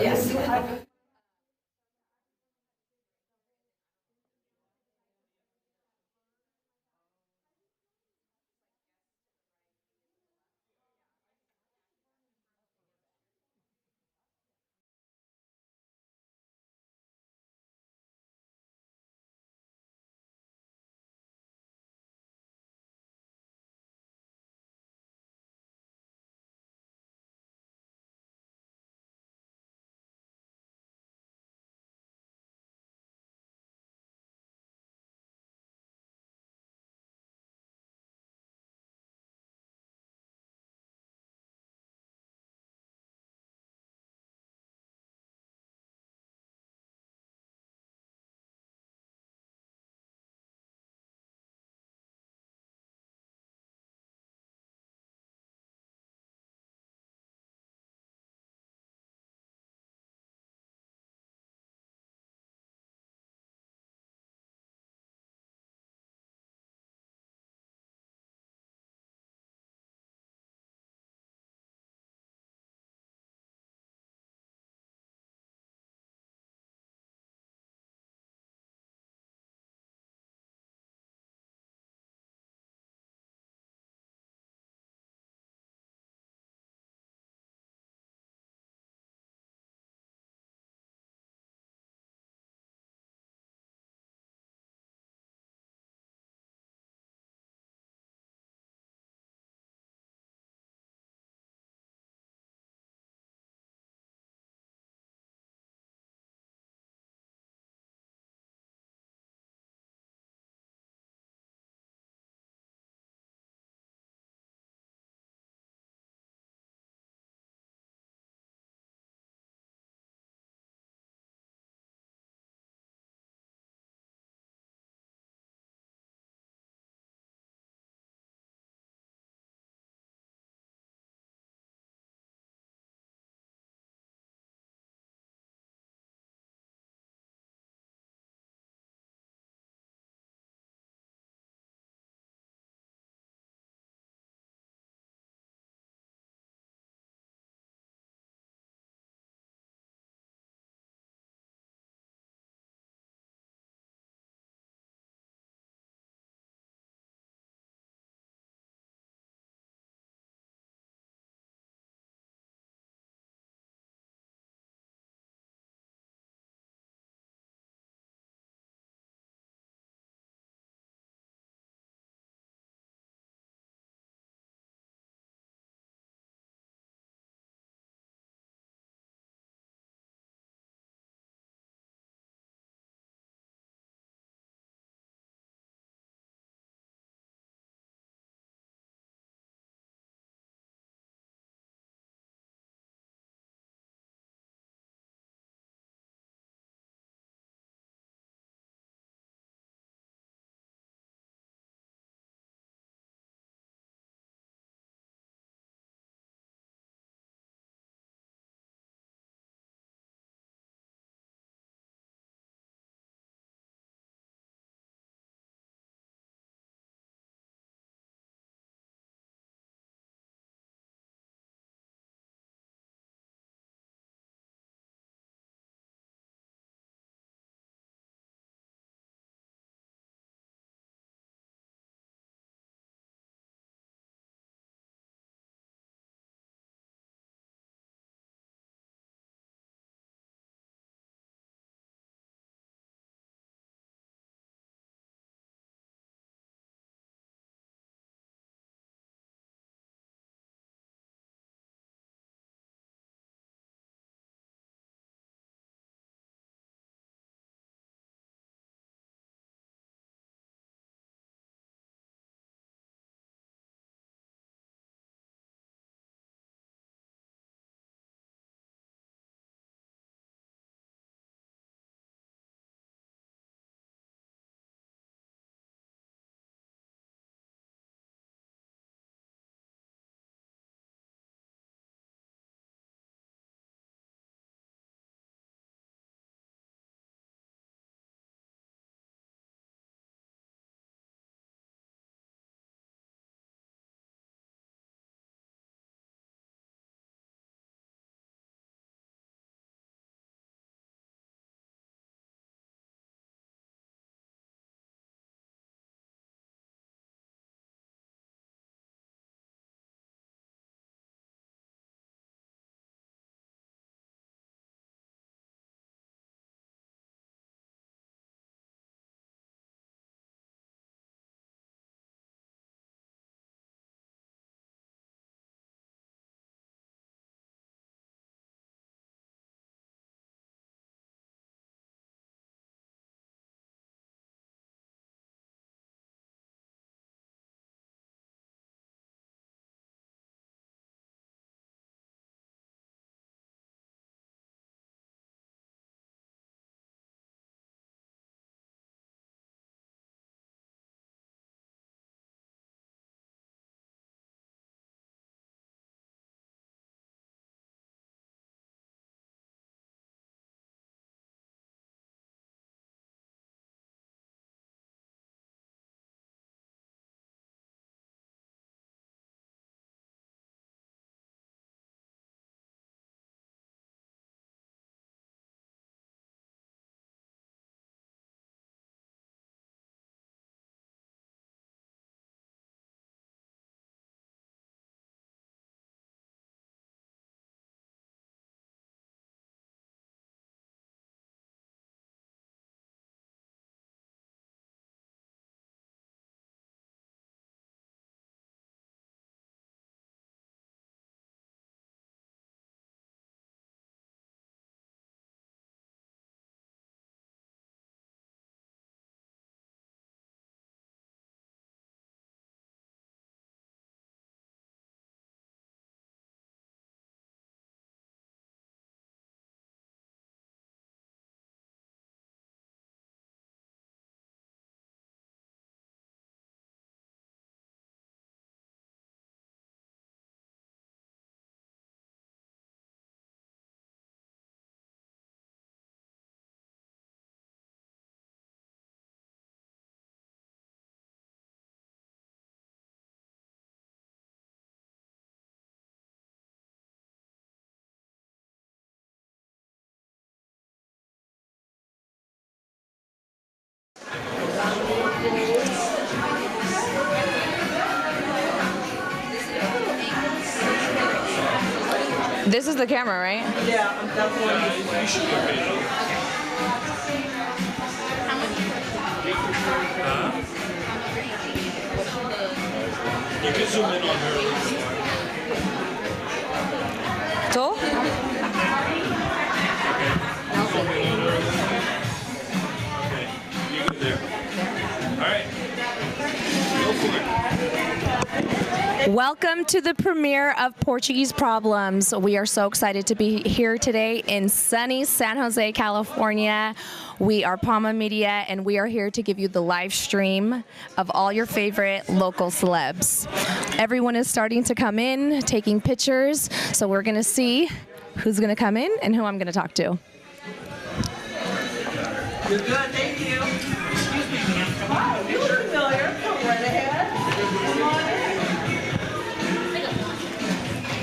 Yes. This is the camera, right? Yeah, that's the one you should You can zoom in on her. So? Okay, you're good there. All right, go for it. Welcome to the premiere of Portuguese Problems. We are so excited to be here today in sunny San Jose, California. We are PAMA Media, and we are here to give you the live stream of all your favorite local celebs. Everyone is starting to come in, taking pictures, so we're going to see who's going to come in and who I'm going to talk to. You're good, thank you. Excuse me, ma'am. Hi, you look familiar. Come right ahead. Come on in.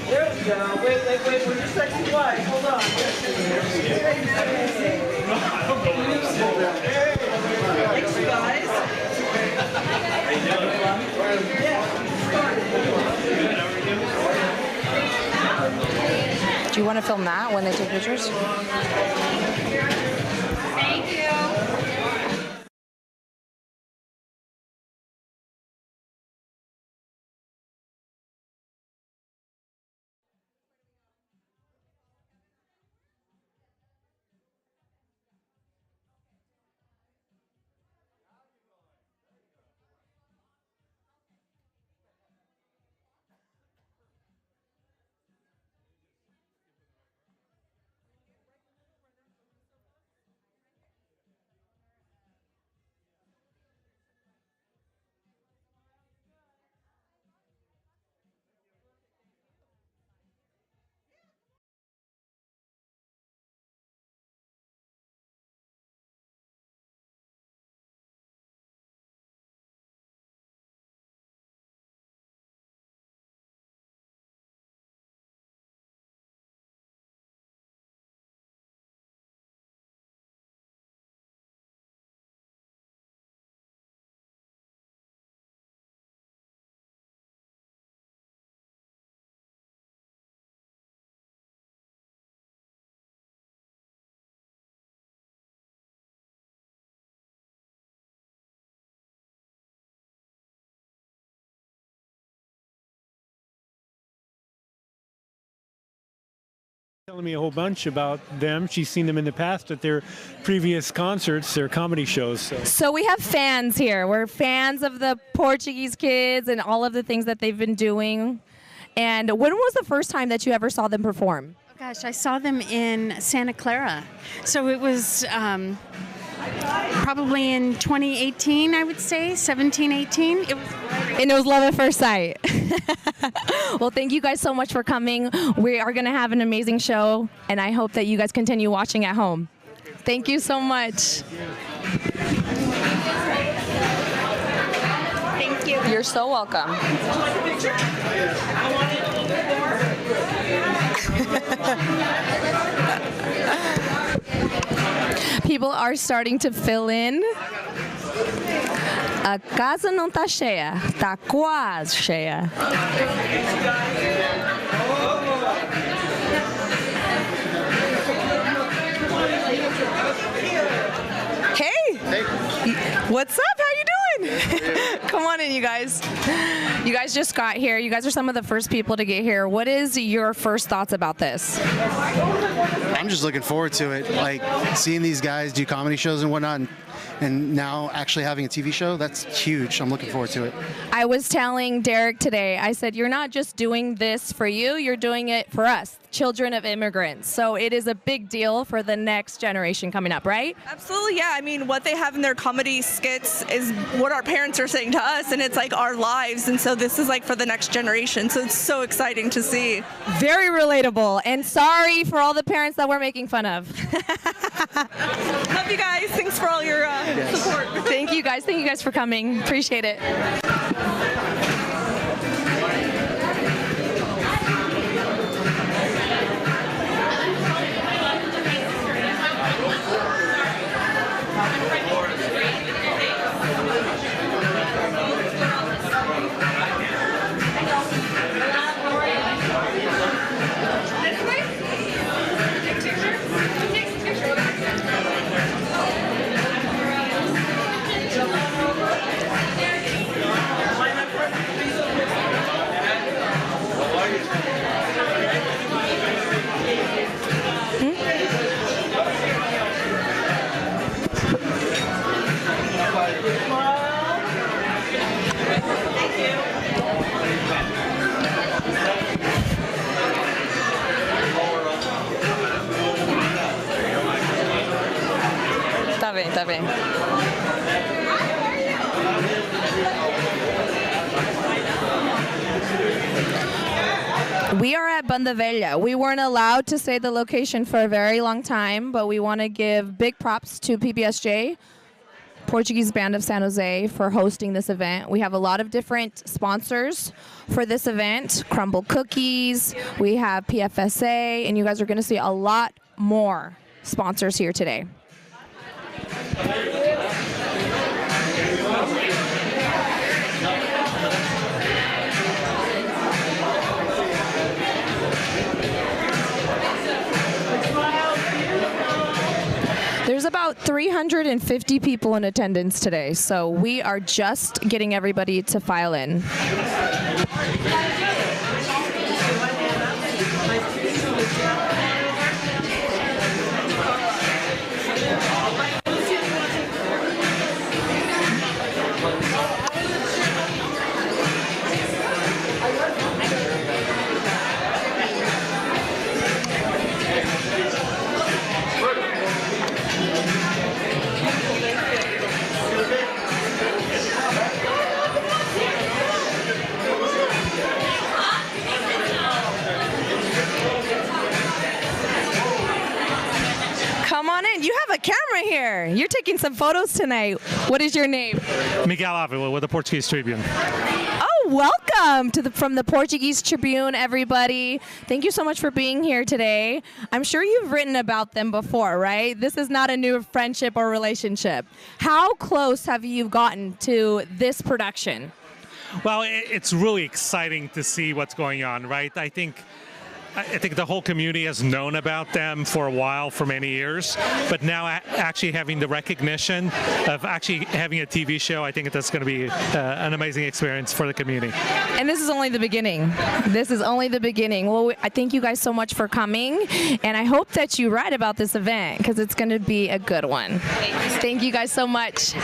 There we go. Wait. Where's your sexy wife? Hold on. Thanks, you guys. Do you want to film that when they take pictures? Thank you. Telling me a whole bunch about them. She's seen them in the past at their previous concerts, their comedy shows. So we have fans here. We're fans of the Portuguese kids and all of the things that they've been doing. And when was the first time that you ever saw them perform? Oh gosh, I saw them in Santa Clara. So it was probably in 2018, I would say, 17, 18. And it was love at first sight. Well, thank you guys so much for coming. We are going to have an amazing show, and I hope that you guys continue watching at home. Thank you so much. Thank you. You're so welcome. People are starting to fill in. A casa não tá cheia, tá quase cheia. Hey! What's up? How you doing? Come on in, you guys. You guys just got here. You guys are some of the first people to get here. What is your first thoughts about this? I'm just looking forward to it. Like, seeing these guys do comedy shows and whatnot, and now actually having a TV show, that's huge. I'm looking forward to it. I was telling Derrick today, I said, you're not just doing this for you, you're doing it for us, children of immigrants. So it is a big deal for the next generation coming up, right? Absolutely, yeah. I mean, what they have in their comedy skits is what our parents are saying to us, and it's like our lives. And so this is like for the next generation. So it's so exciting to see. Very relatable. And sorry for all the parents that we're making fun of. Love you guys. Thanks for all your support. Thank you guys. Thank you guys for coming. Appreciate it. This way? bem, tá bem. We are at Banda Velha. We weren't allowed to say the location for a very long time, but we want to give big props to PBSJ, Portuguese Band of San Jose, for hosting this event. We have a lot of different sponsors for this event. Crumble Cookies, we have PFSA, and you guys are going to see a lot more sponsors here today. There's about 350 people in attendance today, so we are just getting everybody to file in. Come on in. You have a camera here. You're taking some photos tonight. What is your name? Miguel Avila with the Portuguese Tribune. Oh, welcome to from the Portuguese Tribune, everybody. Thank you so much for being here today. I'm sure you've written about them before, right? This is not a new friendship or relationship. How close have you gotten to this production? Well, it's really exciting to see what's going on, right? I think the whole community has known about them for a while, for many years, but now actually having the recognition of actually having a TV show, I think that's going to be an amazing experience for the community. And this is only the beginning. This is only the beginning. Well, I thank you guys so much for coming, and I hope that you write about this event because it's going to be a good one. Thank you guys so much.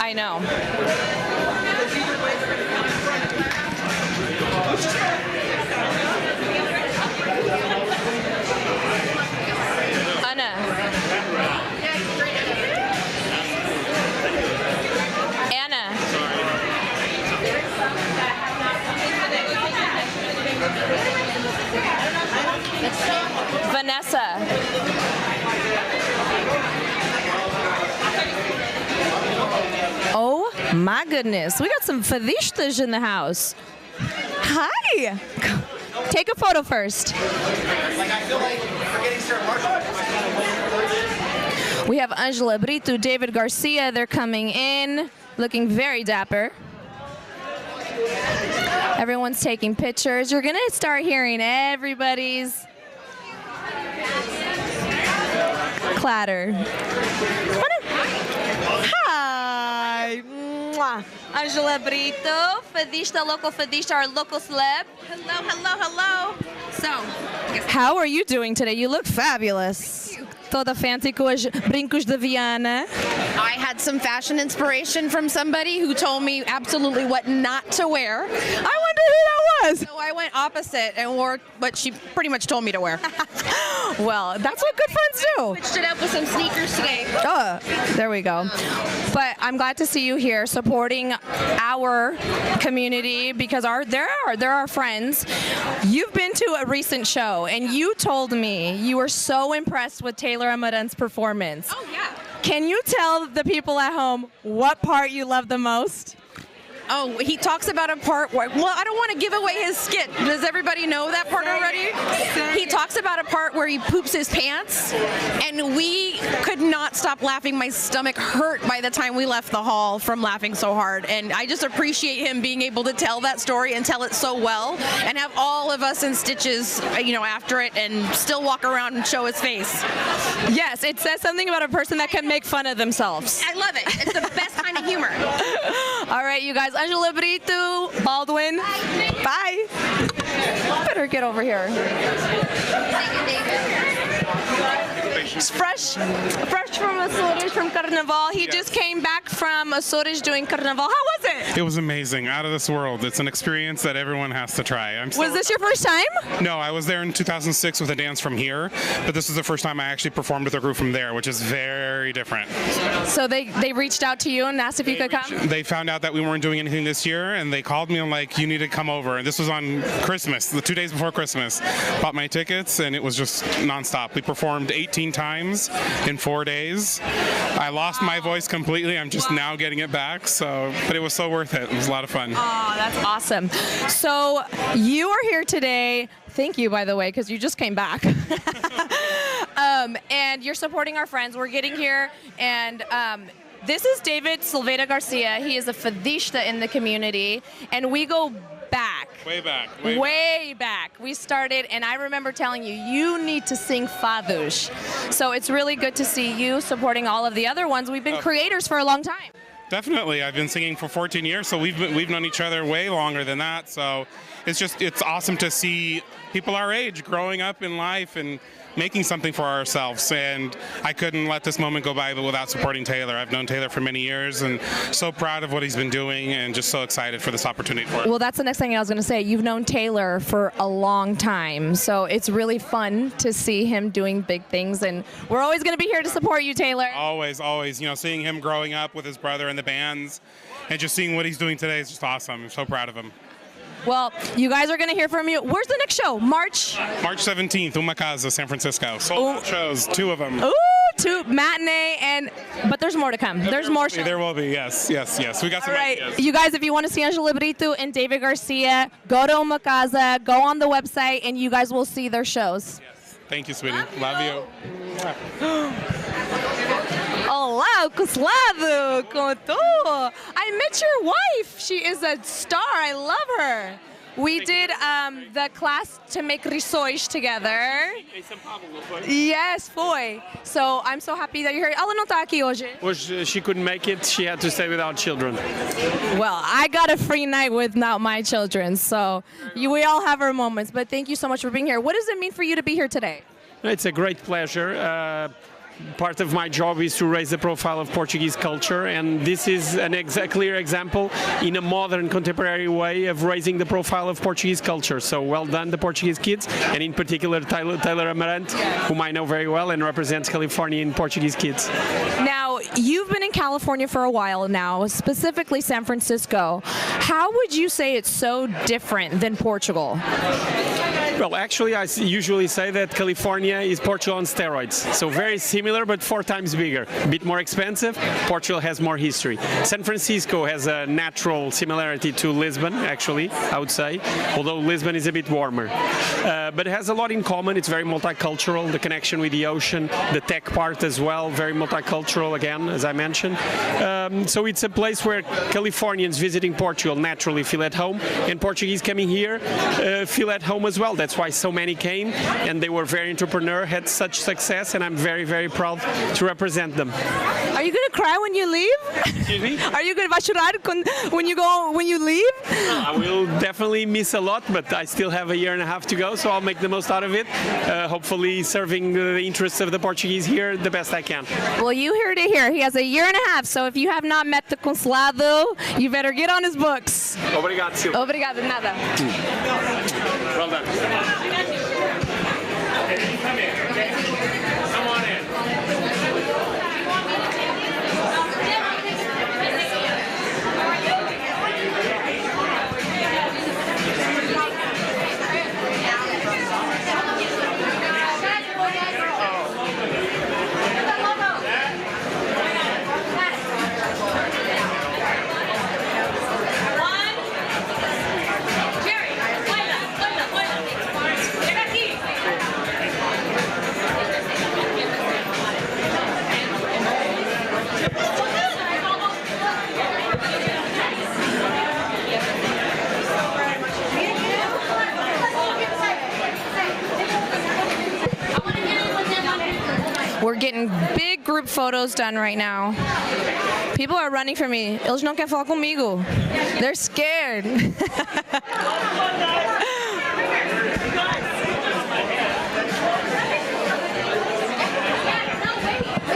I know. Anna. Anna. Vanessa. Oh my goodness, we got some fadistas in the house. Hi. Take a photo first. We have Angela Brito, David Garcia, they're coming in, looking very dapper. Everyone's taking pictures. You're gonna start hearing everybody's clatter. Hi. Mwah. Angela Brito, fadista, local fadista, our local celeb. Hello, hello, hello. So, How are you doing today? You look fabulous. Toda fancy com os brincos de Viana. I had some fashion inspiration from somebody who told me absolutely what not to wear. I wonder who that was. So I went opposite and wore what she pretty much told me to wear. Well, that's what good friends do. Switched it up with some sneakers today. Oh, there we go. But I'm glad to see you here supporting our community because they're our friends. You've been to a recent show and you told me you were so impressed with Taylor Amarante's performance. Oh, yeah. Can you tell the people at home what part you love the most? Oh, he talks about a part where, well, I don't want to give away his skit. Does everybody know that part already? He talks about a part where he poops his pants, and we could not stop laughing. My stomach hurt by the time we left the hall from laughing so hard, and I just appreciate him being able to tell that story and tell it so well, and have all of us in stitches, after it, and still walk around and show his face. Yes, it says something about a person that can make fun of themselves. I love it. It's the best kind of humor. All right, you guys. Angela Brito, Baldwin. Bye. Better get over here. Fresh from Açores, from Carnaval. He just came back from Açores doing Carnaval. How was it? It was amazing, out of this world. It's an experience that everyone has to try. Was this your first time? No, I was there in 2006 with a dance from here, but this is the first time I actually performed with a group from there, which is very different. So they reached out to you and asked if you could come? They found out that we weren't doing anything this year, and they called me and like, you need to come over. And this was on Christmas, the 2 days before Christmas. Bought my tickets, and it was just nonstop. We performed 18 times in 4 days. I lost my voice completely. I'm just now getting it back. But it was so worth it. It was a lot of fun. Oh, that's awesome. So you are here today. Thank you, by the way, because you just came back. And you're supporting our friends. We're getting here, and this is David Silveira Garcia. He is a fadista in the community, and we go back. Way back. We started, and I remember telling you, you need to sing fados. So it's really good to see you supporting all of the other ones. We've been creators for a long time. Definitely. I've been singing for 14 years, so we've known each other way longer than that. So it's awesome to see people our age growing up in life and making something for ourselves, and I couldn't let this moment go by without supporting Taylor. I've known Taylor for many years and so proud of what he's been doing and just so excited for this opportunity for it. Well, that's the next thing I was going to say. You've known Taylor for a long time, so it's really fun to see him doing big things, and we're always going to be here to support you, Taylor. Always, always. You know, seeing him growing up with his brother in the bands and just seeing what he's doing today is just awesome. I'm so proud of him. Well, you guys are going to hear from you. Where's the next show? March 17th, Uma Casa, San Francisco. Sold out shows, 2 of them. Ooh, 2 matinee, but there's more to come. There's more shows. There will be, yes. We got some ideas. You guys, if you want to see Angela Brito and David Garcia, go to Uma Casa, go on the website, and you guys will see their shows. Yes. Thank you, sweetie. Love you. Olá, Coslado, como tu? I met your wife. She is a star. I love her. We did the class to make rissóis together. Yes, foi. So I'm so happy that you're here. Ela não está aqui hoje. Hoje she couldn't make it. She had to stay without children. Well, I got a free night without my children, so we all have our moments. But thank you so much for being here. What does it mean for you to be here today? It's a great pleasure. Part of my job is to raise the profile of Portuguese culture, and this is a clear example in a modern, contemporary way of raising the profile of Portuguese culture. So well done, the Portuguese kids, and in particular Taylor Amarante, whom I know very well and represents California in Portuguese kids. Now, you've been in California for a while now, specifically San Francisco. How would you say it's so different than Portugal? Well, actually, I usually say that California is Portugal on steroids. So very similar, but 4 times bigger. A bit more expensive. Portugal has more history. San Francisco has a natural similarity to Lisbon, actually, I would say, although Lisbon is a bit warmer. But it has a lot in common. It's very multicultural, the connection with the ocean, the tech part as well, very multicultural again, as I mentioned. So it's a place where Californians visiting Portugal naturally feel at home, and Portuguese coming here feel at home as well. That's why so many came, and they were very entrepreneur, had such success, and I'm very, very proud to represent them. Are you going to cry when you leave? Excuse me? Are you going to chorar when you leave? I will definitely miss a lot, but I still have a year and a half to go, so I'll make the most out of it, hopefully serving the interests of the Portuguese here the best I can. Well, you heard it here. He has a year and a half, so if you have not met the Consulado, you better get on his books. Obrigado, Silvia. Obrigado, nada. Well done. Come on in. We're getting big group photos done right now. People are running for me. Eles não querem falar comigo. They're scared.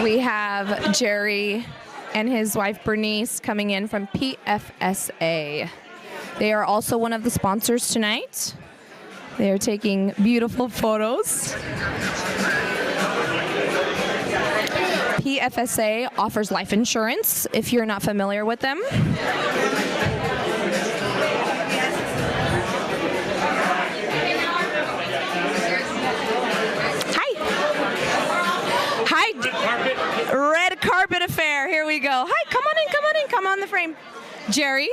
We have Jerry and his wife Bernice coming in from PFSA. They are also one of the sponsors tonight. They are taking beautiful photos. PFSA offers life insurance if you're not familiar with them. Red carpet affair. Here we go. Hi, come on in, come on in, come on the frame. Jerry.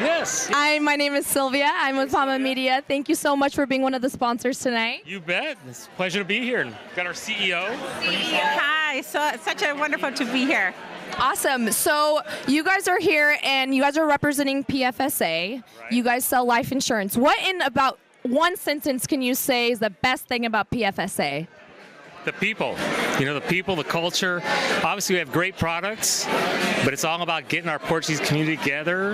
Yes. My name is Silvia. I'm with PAMA Media. Thank you so much for being one of the sponsors tonight. You bet. It's a pleasure to be here. Got our CEO. Hi. So it's such a wonderful to be here. Awesome. So you guys are here and you guys are representing PFSA. Right. You guys sell life insurance. What in about one sentence can you say is the best thing about PFSA? The people, the people, the culture. Obviously, we have great products, but it's all about getting our Portuguese community together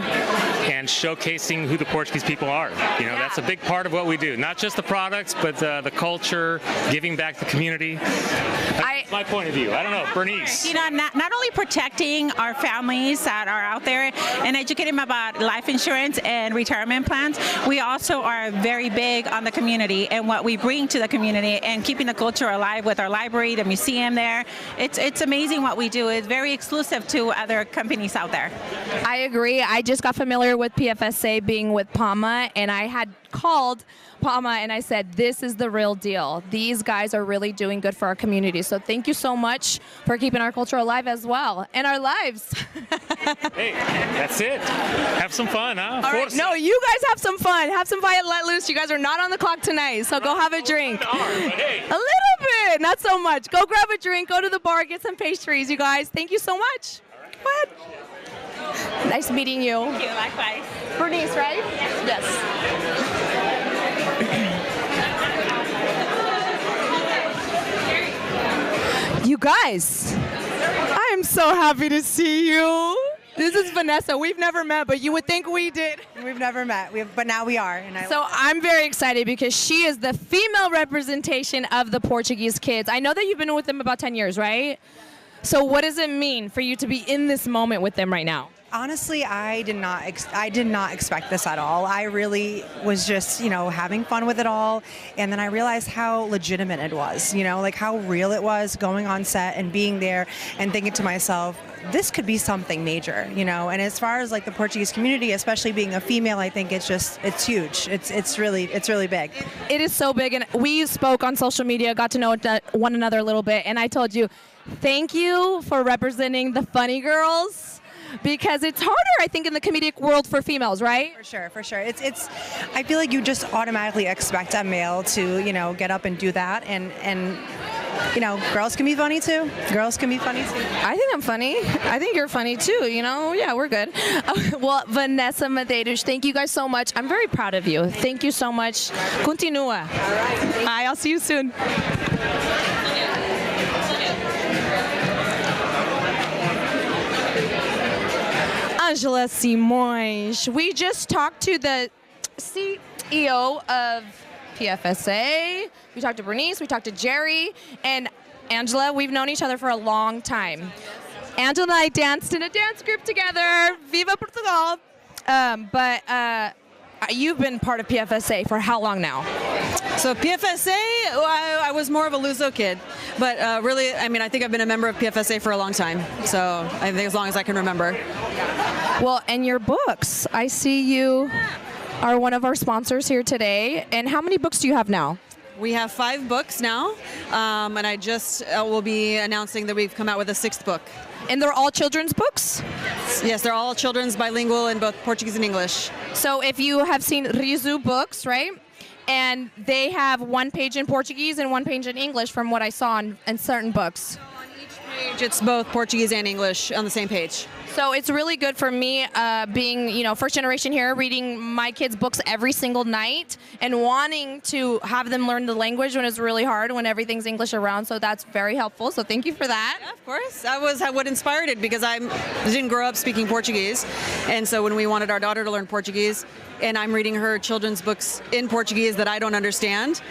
and showcasing who the Portuguese people are. That's a big part of what we do. Not just the products, but the culture, giving back to the community. That's my point of view. I don't know, Bernice. Not only protecting our families that are out there and educating them about life insurance and retirement plans, we also are very big on the community and what we bring to the community and keeping the culture alive with our library, the museum there. It's amazing what we do. It's very exclusive to other companies out there. I agree. I just got familiar with PFSA being with PAMA, and I had called PAMA and I said, this is the real deal. These guys are really doing good for our community. So thank you so much for keeping our culture alive as well, and our lives. Hey, that's it. Have some fun, huh? All right. No, you guys have some fun. Have some fun and let loose. You guys are not on the clock tonight, so go have a drink. A little bit, not so much. Go grab a drink, go to the bar, get some pastries, you guys. Thank you so much. Go ahead. Nice meeting you. Thank you, likewise. Bernice, right? Yes. You guys, I am so happy to see you. This is Vanessa. We've never met, but you would think we did. We've never met, but now we are. And I'm very excited because she is the female representation of the Portuguese kids. I know that you've been with them about 10 years, right? So what does it mean for you to be in this moment with them right now? Honestly, I did not expect this at all. I really was just, having fun with it all. And then I realized how legitimate it was, like how real it was going on set and being there and thinking to myself, this could be something major, and as far as like the Portuguese community, especially being a female, I think it's huge. It's really big. It is so big. And we spoke on social media, got to know one another a little bit. And I told you, thank you for representing the funny girls. Because it's harder, I think, in the comedic world for females, right? For sure. It's. I feel like you just automatically expect a male to, get up and do that, and girls can be funny too. I think I'm funny. I think you're funny too. Yeah, we're good. Well, Vanessa Medeiros, thank you guys so much. I'm very proud of you. Thank you so much. Continua. Bye. I'll see you soon. Angela Simões. We just talked to the CEO of PFSA. We talked to Bernice. We talked to Jerry. And Angela, we've known each other for a long time. Angela and I danced in a dance group together. Viva Portugal. But you've been part of PFSA for how long now? So PFSA, I was more of a Luso kid. But really, I think I've been a member of PFSA for a long time. So I think as long as I can remember. Well, and your books. I see you are one of our sponsors here today. And how many books do you have now? We have 5 books now. And I just will be announcing that we've come out with a 6th book. And they're all children's books? Yes, they're all children's, bilingual in both Portuguese and English. So if you have seen Rizu books, right? And they have 1 page in Portuguese and 1 page in English from what I saw in certain books. So on each page, it's both Portuguese and English on the same page. So it's really good for me being, first generation here, reading my kids' books every single night and wanting to have them learn the language when it's really hard, when everything's English around. So that's very helpful. So thank you for that. Yeah, of course. That was what inspired it because I didn't grow up speaking Portuguese. And so when we wanted our daughter to learn Portuguese and I'm reading her children's books in Portuguese that I don't understand,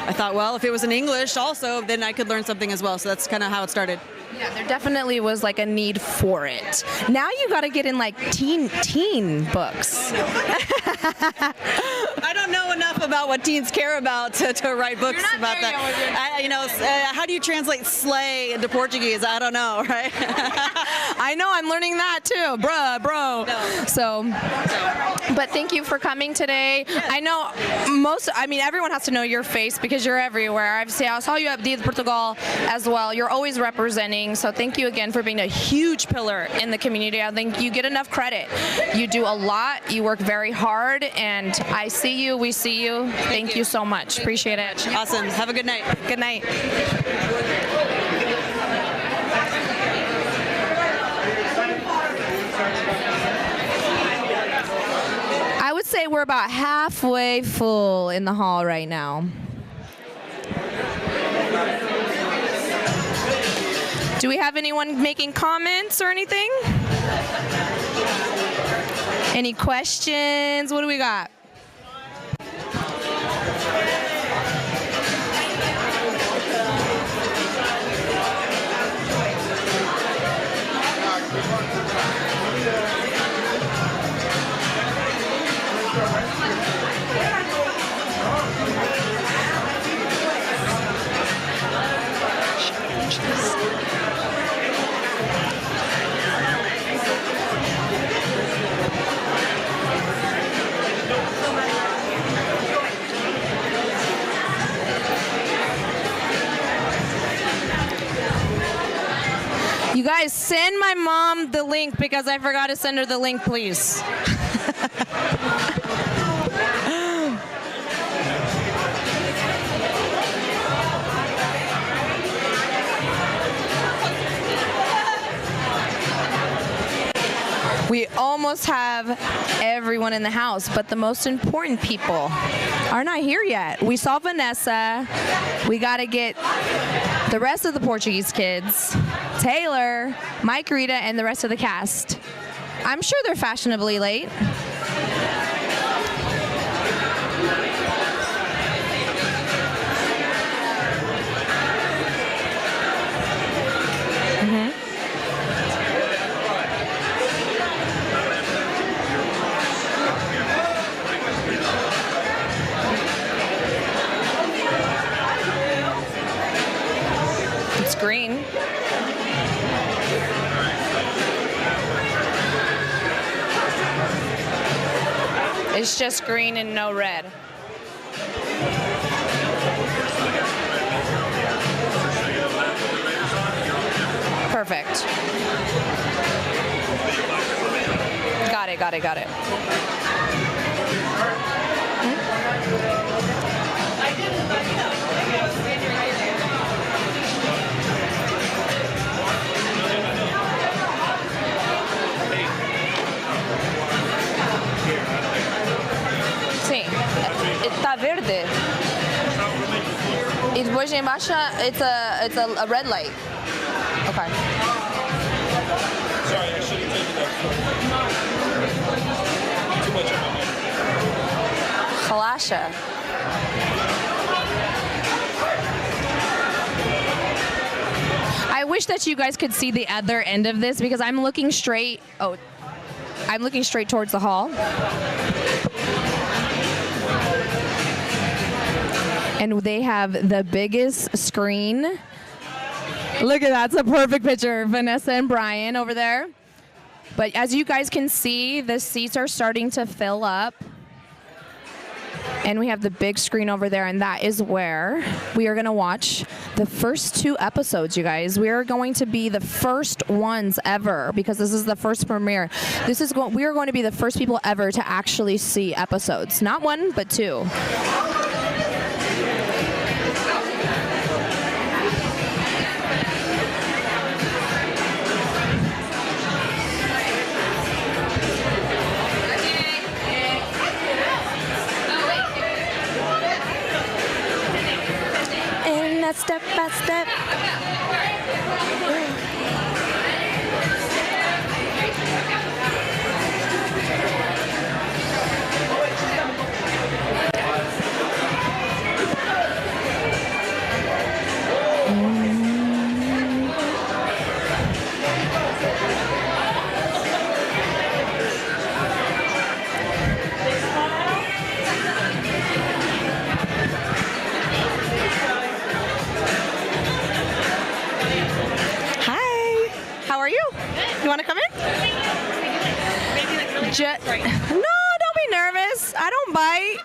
I thought, well, if it was in English also, then I could learn something as well. So that's kind of how it started. Yeah, there definitely was like a need for it. Now you got to get in like teen books. I don't know enough about what teens care about to write books about that. How do you translate slay into Portuguese? I don't know, right? I know, I'm learning that too, bro. No. So, but thank you for coming today. Yes. I know everyone has to know your face because you're everywhere. I saw you at Dia de Portugal as well. You're always representing. So thank you again for being a huge pillar in the community. I think you get enough credit. You do a lot. You work very hard, and I see you. We see you. Thank you so much. Appreciate it. Awesome. Have a good night. Good night. I would say we're about halfway full in the hall right now. Do we have anyone making comments or anything? Any questions? What do we got? You guys, send my mom the link because I forgot to send her the link, please. We almost have everyone in the house, but the most important people are not here yet. We saw Vanessa. We got to get the rest of the Portuguese kids, Taylor, Mike, Rita, and the rest of the cast. I'm sure they're fashionably late. It's green. It's just green and no red. Perfect. Got it. Sim, está verde. E depois embaixo it's a red light. Okay. Sorry, I should have taken that. Too much on my head. Relaxa. I wish that you guys could see the other end of this because I'm looking straight. Oh, I'm looking straight towards the hall. And they have the biggest screen. Look at that. It's a perfect picture. Vanessa and Brian over there. But as you guys can see, the seats are starting to fill up. And we have the big screen over there, and that is where we are going to watch the first 2 episodes, you guys. We are going to be the first ones ever because this is the first premiere. We are going to be the first people ever to actually see episodes. Not 1, but 2. Step by step. You want to come in? No, don't be nervous. I don't bite.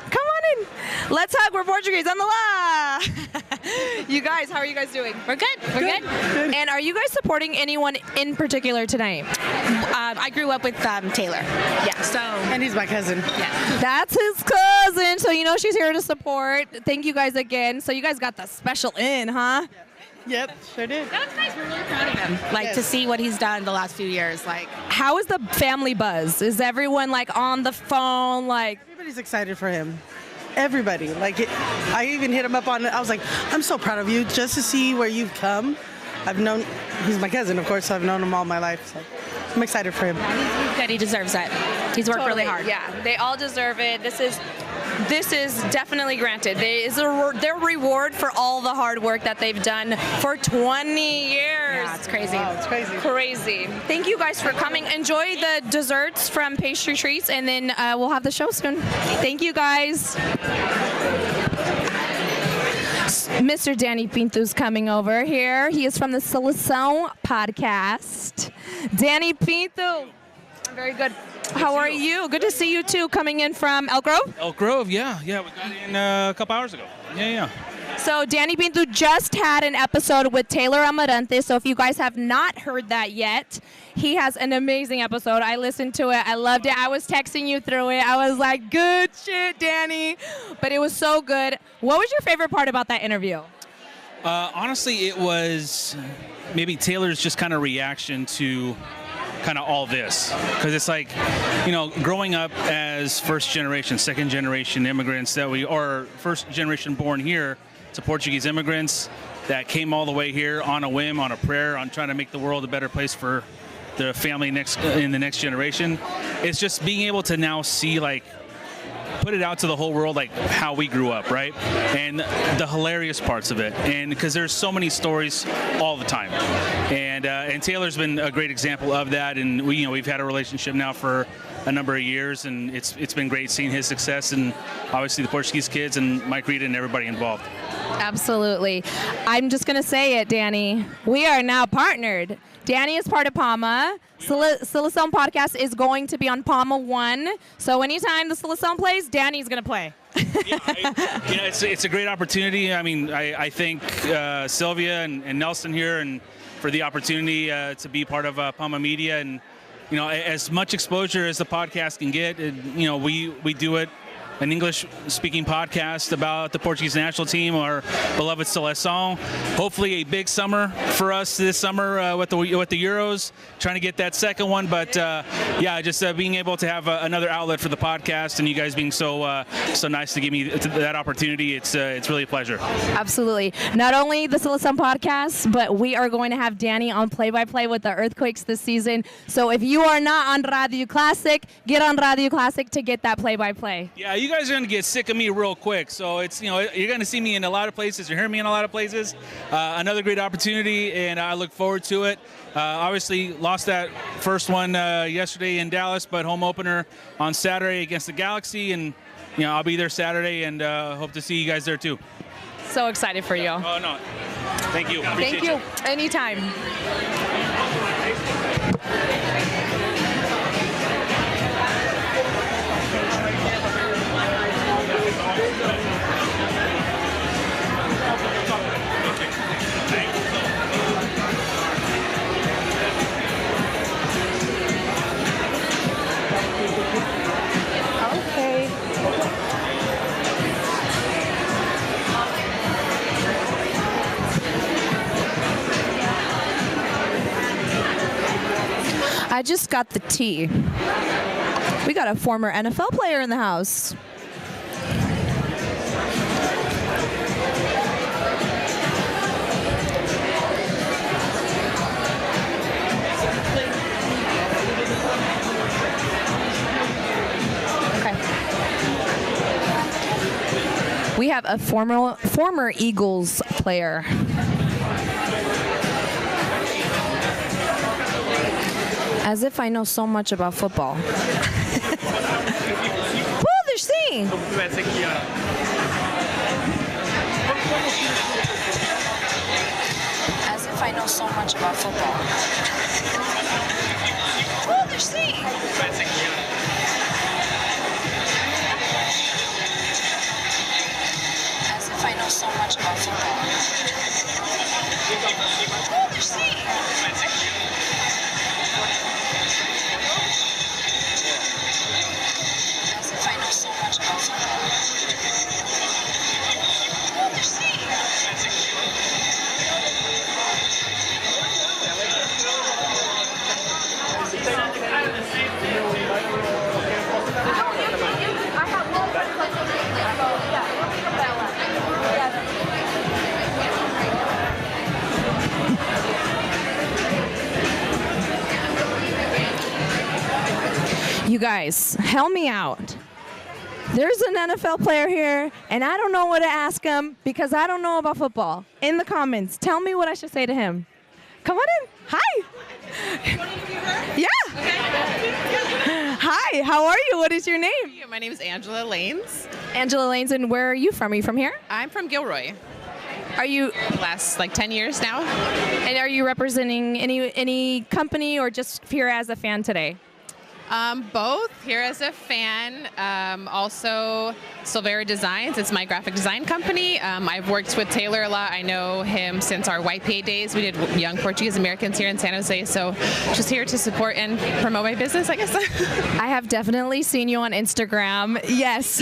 Come on in. Let's hug. We're Portuguese on the la. You guys, how are you guys doing? We're good. We're good. And are you guys supporting anyone in particular tonight? I grew up with Taylor. Yeah. So. And he's my cousin. Yeah. That's his cousin. So you know she's here to support. Thank you guys again. So you guys got the special in, huh? Yep, sure did. That was nice. We're really proud of him. Like to see what he's done the last few years. Like. How is the family buzz? Is everyone like on the phone? Like everybody's excited for him. Everybody. I even hit him up on. I was like, I'm so proud of you just to see where you've come. He's my cousin, of course, so I've known him all my life. So I'm excited for him. He's good. He deserves it. He's worked really hard. Yeah, they all deserve it. This is definitely granted. Their reward for all the hard work that they've done for 20 years. Yeah, it's crazy. Wow, it's crazy. Crazy. Thank you guys for coming. Enjoy the desserts from Pastry Treats, and then we'll have the show soon. Thank you guys. Mr. Danny Pinto's coming over here. He is from the Seleção podcast. Danny Pinto. Very good. How are you? Good to see you too, coming in from Elk Grove? Elk Grove, yeah. We got in a couple hours ago. Yeah. So Danny Pinto just had an episode with Taylor Amarante, so if you guys have not heard that yet, he has an amazing episode. I listened to it. I loved it. I was texting you through it. I was like, good shit, Danny. But it was so good. What was your favorite part about that interview? Honestly, it was maybe Taylor's just kind of reaction to kind of all this, because it's like, growing up as first generation, second generation immigrants or first generation born here to Portuguese immigrants that came all the way here on a whim, on a prayer, on trying to make the world a better place for the family in the next generation. It's just being able to now see, put it out to the whole world, how we grew up, right? And the hilarious parts of it. And because there's so many stories all the time. And Taylor's been a great example of that. And we've had a relationship now for a number of years, and it's been great seeing his success, and obviously the Portuguese kids and Mike, Rita, and everybody involved. Absolutely. I'm just going to say it, Danny. We are now partnered. Danny is part of PAMA. Seleção Podcast is going to be on PAMA 1. So anytime the Seleção plays, Danny's going to play. It's a great opportunity. I mean, I thank Silvia and Nelson here and for the opportunity to be part of PAMA Media. And, as much exposure as the podcast can get, we do it. An English-speaking podcast about the Portuguese national team, our beloved Seleção. Hopefully a big summer for us this summer with the Euros, trying to get that second one. But just being able to have another outlet for the podcast, and you guys being so nice to give me that opportunity, it's really a pleasure. Absolutely. Not only the Seleção podcast, but we are going to have Danny on play-by-play with the Earthquakes this season. So if you are not on Radio Classic, get on Radio Classic to get that play-by-play. Yeah, you guys are going to get sick of me real quick. So it's, you're going to see me in a lot of places. You're hearing me in a lot of places. Another great opportunity, and I look forward to it. Obviously, lost that first one yesterday in Dallas, but home opener on Saturday against the Galaxy. And, I'll be there Saturday, and hope to see you guys there, too. So excited for you. Oh, no. Thank you. Thank you. Anytime. Okay. I just got the tea. We got a former NFL player in the house. We have a former Eagles player. As if I know so much about football. They're singing. As if I I know so much about football. Oh, they're singing. As if I know so much about football. Oh, they're singing. As if I know so much about football. Oh, they're singing. You guys, help me out. There's an NFL player here, and I don't know what to ask him because I don't know about football. In the comments, tell me what I should say to him. Come on in. Hi. Yeah. Hi, how are you? What is your name? My name is Angela Lanes. Angela Lanes, and where are you from? Are you from here? I'm from Gilroy. Are you last like 10 years now? And are you representing any company or just here as a fan today? Both, here as a fan, also Silvera Designs, it's my graphic design company. I've worked with Taylor a lot. I know him since our YPA days. We did Young Portuguese Americans here in San Jose, so just here to support and promote my business, I guess. I have definitely seen you on Instagram. Yes,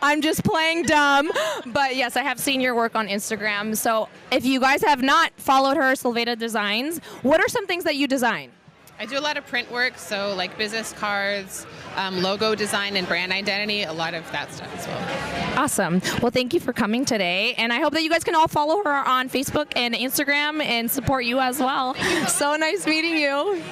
I'm just playing dumb, but yes, I have seen your work on Instagram. So if you guys have not followed her, Silvera Designs, what are some things that you design? I do a lot of print work, so like business cards, logo design and brand identity, a lot of that stuff as well. Awesome. Well, thank you for coming today, and I hope that you guys can all follow her on Facebook and Instagram and support you as well. So nice meeting you.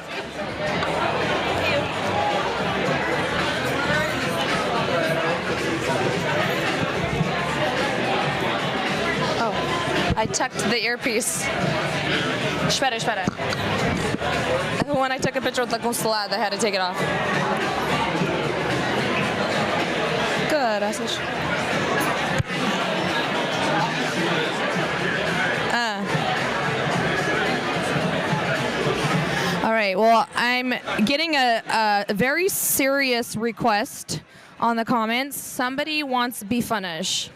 Oh, I tucked the earpiece. Espera. When I took a picture with the consulado, I had to take it off. Graças. All right, well, I'm getting a very serious request on the comments. Somebody wants bifanas.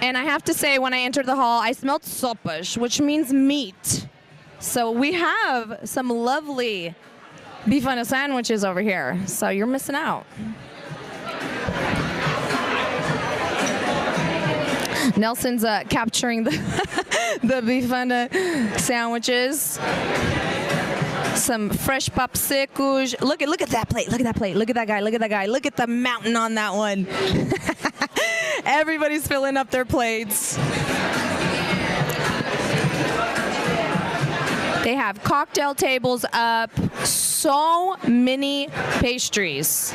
And I have to say, when I entered the hall, I smelled sopas, which means meat. So we have some lovely bifana sandwiches over here. So you're missing out. Nelson's capturing the bifana sandwiches. Some fresh popsicles. Look at that plate. Look at that plate. Look at that guy. Look at that guy. Look at the mountain on that one. Everybody's filling up their plates. They have cocktail tables up, so many pastries.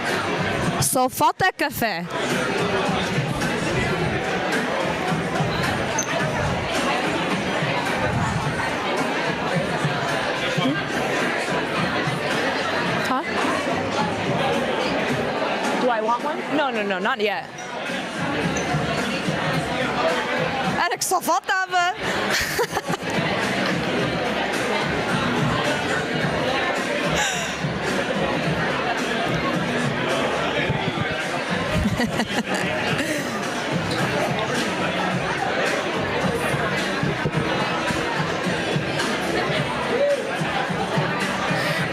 So falta café. Huh? Do I want one? No, not yet. Era que só faltava.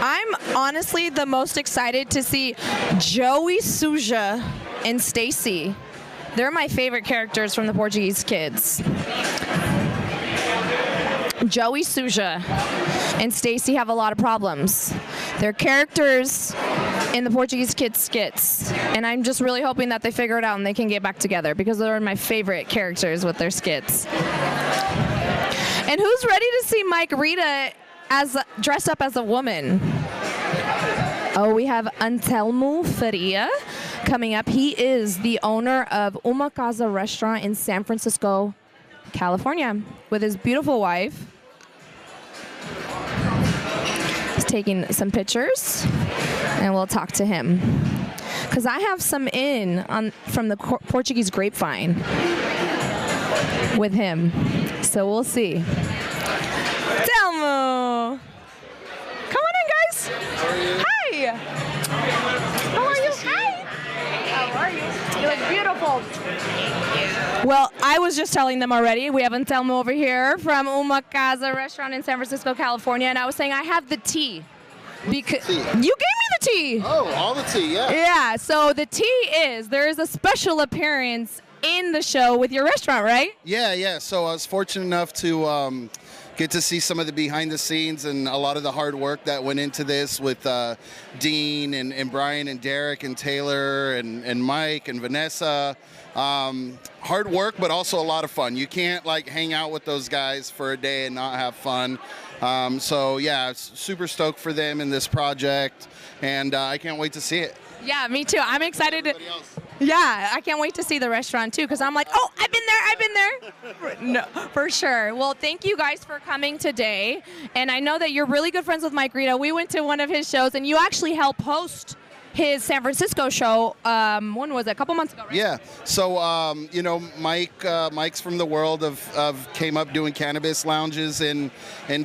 I'm honestly the most excited to see Joey Suja and Stacy. They're my favorite characters from the Portuguese Kids. Joey Suja and Stacy have a lot of problems. They're characters in the Portuguese Kids skits, and I'm just really hoping that they figure it out and they can get back together because they're my favorite characters with their skits. And who's ready to see Mike Rita dressed up as a woman? Oh, we have Antelmo Faria coming up. He is the owner of Uma Casa restaurant in San Francisco, California, with his beautiful wife. He's taking some pictures, and we'll talk to him. Because I have some from the Portuguese grapevine with him. So we'll see. Telmo! Hi. How are you? Hi. How are you? You look beautiful. Well, I was just telling them already. We have Antelmo over here from Uma Casa restaurant in San Francisco, California, and I was saying I have the tea. Because you gave me the tea. Oh, all the tea, yeah. Yeah, so the tea is, there is a special appearance in the show with your restaurant, right? Yeah. So I was fortunate enough to get to see some of the behind the scenes and a lot of the hard work that went into this with Dean and Brian and Derrick and Taylor and Mike and Vanessa. Hard work, but also a lot of fun. You can't like hang out with those guys for a day and not have fun. So yeah, super stoked for them in this project, and I can't wait to see it. Yeah, me too. I'm excited. Yeah, I can't wait to see the restaurant too, because I'm like, oh, I've been there. No, for sure. Well, thank you guys for coming today. And I know that you're really good friends with Mike Rita. We went to one of his shows, and you actually helped host his San Francisco show. When was it? A couple months ago, right? Yeah. So you know, Mike's from the world of came up doing cannabis lounges in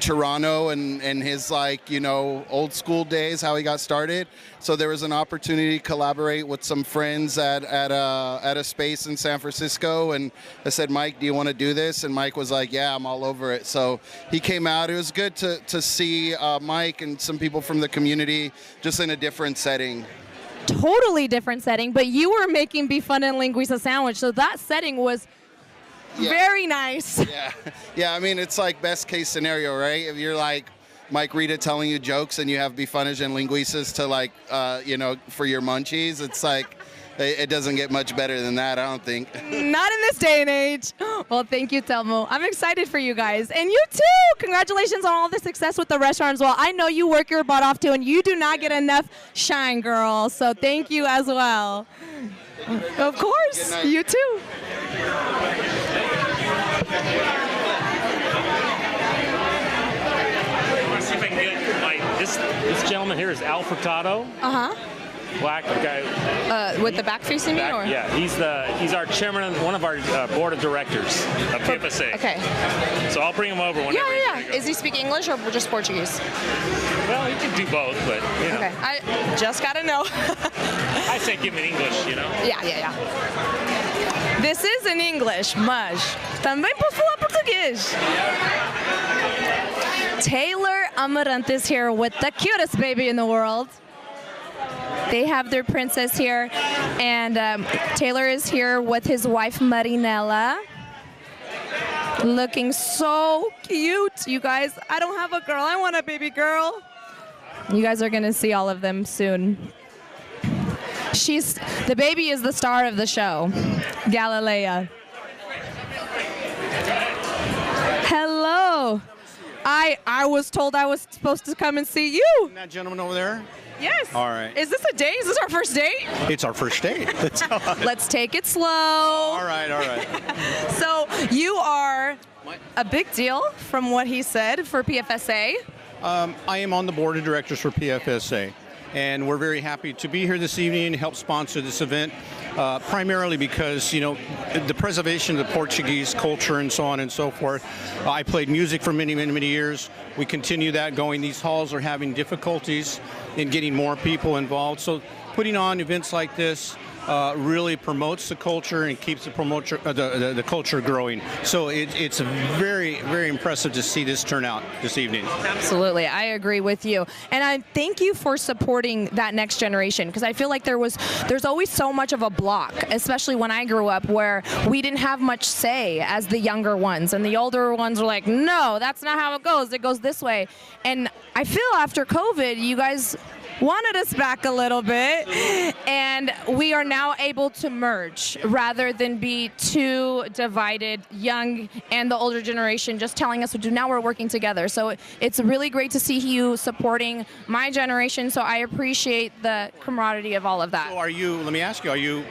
Toronto and his like, you know, old school days, how he got started. So there was an opportunity to collaborate with some friends at a space in San Francisco, and I said, Mike, do you want to do this? And Mike was like, yeah, I'm all over it. So he came out. It was good to see Mike and some people from the community just in a different setting. Totally different setting, but you were making bifana and linguiça sandwich, so that setting was very nice. Yeah. I mean, it's like best case scenario, right? If you're like Mike Rita telling you jokes and you have bifanas and linguiças to like, you know, for your munchies, it's like, it doesn't get much better than that, I don't think. Not in this day and age. Well, thank you, Telmo. I'm excited for you guys. And you too. Congratulations on all the success with the restaurant as well. I know you work your butt off too, and you do not get enough shine, girl. So thank you as well. Of course. You too. See if I can get, like, this gentleman here is Al Furtado. Black guy. With the back facing me, or? Yeah, he's our chairman of one of our board of directors of PFSA. Okay. So I'll bring him over whenever. Yeah. Is he speak English or just Portuguese? Well, he can do both, but you know. Okay. I just gotta know. I say give him in English, you know. Yeah. This is in English, mas também posso falar português. Taylor Amarante is here with the cutest baby in the world. They have their princess here, and Taylor is here with his wife Marinella, looking so cute. You guys, I don't have a girl, I want a baby girl. You guys are gonna see all of them soon. The baby is the star of the show, Galilea. Hello. I was told I was supposed to come and see you. And that gentleman over there? Yes. All right. Is this a date? Is this our first date? It's our first date. Let's take it slow. All right. So you are a big deal from what he said for PFSA. I am on the board of directors for PFSA, and we're very happy to be here this evening and help sponsor this event, primarily because, you know, the preservation of the Portuguese culture and so on and so forth. I played music for many years. We continue that going. These halls are having difficulties in getting more people involved. So putting on events like this really promotes the culture and keeps the culture growing. So it's very impressive to see this turnout this evening. Absolutely, I agree with you, and I thank you for supporting that next generation, because I feel like there's always so much of a block, especially when I grew up, where we didn't have much say as the younger ones, and the older ones were like, no, that's not how it goes this way. And I feel after COVID, you guys wanted us back a little bit, and we are now able to merge rather than be too divided, young and the older generation just telling us what to do. Now we're working together, so it's really great to see you supporting my generation, so I appreciate the camaraderie of all of that. So let me ask you, are you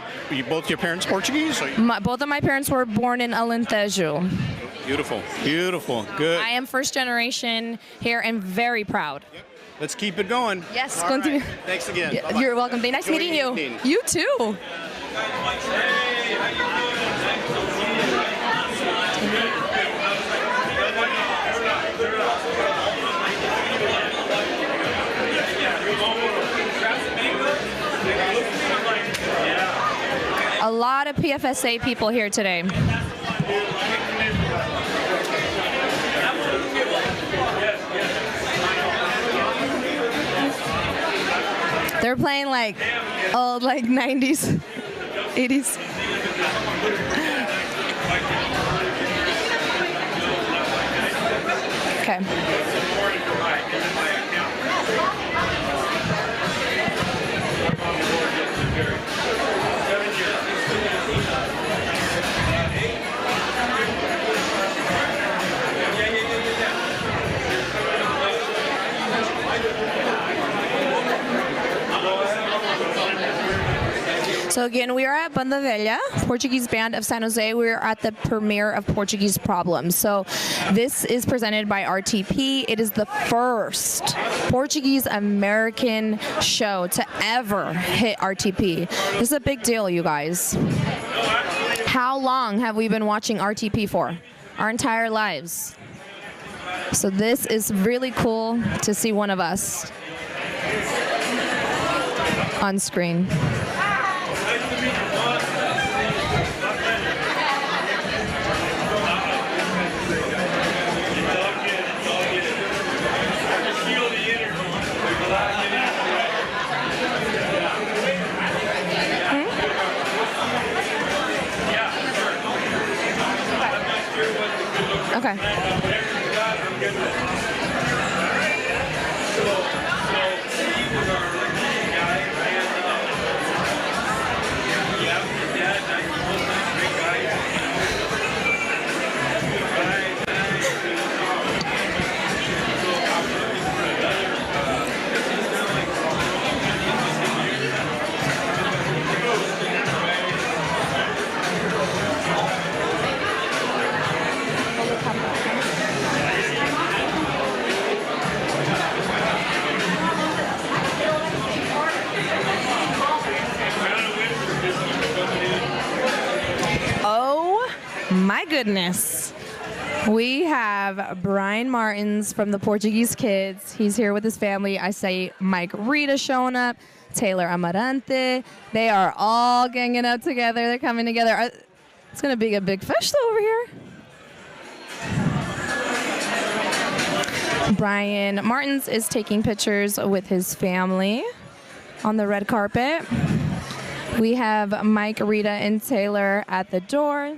both your parents Portuguese? Both of my parents were born in Alentejo. Beautiful, good. I am first generation here and very proud. Yep. Let's keep it going. Yes, all continue. Right. Thanks again. Yeah, you're welcome. Nice meeting you. You too. a lot of PFSA people here today. They're playing like old, like 90s, 80s. Okay. So again, we are at Banda Velha, Portuguese band of San Jose. We are at the premiere of Portuguese Problems. So this is presented by RTP. It is the first Portuguese American show to ever hit RTP. This is a big deal, you guys. How long have we been watching RTP for? Our entire lives. So this is really cool to see one of us on screen. Okay. My goodness. We have Brian Martins from the Portuguese Kids. He's here with his family. I say Mike Rita showing up, Taylor Amarante. They are all ganging up together. They're coming together. It's going to be a big festa over here. Brian Martins is taking pictures with his family on the red carpet. We have Mike, Rita, and Taylor at the door.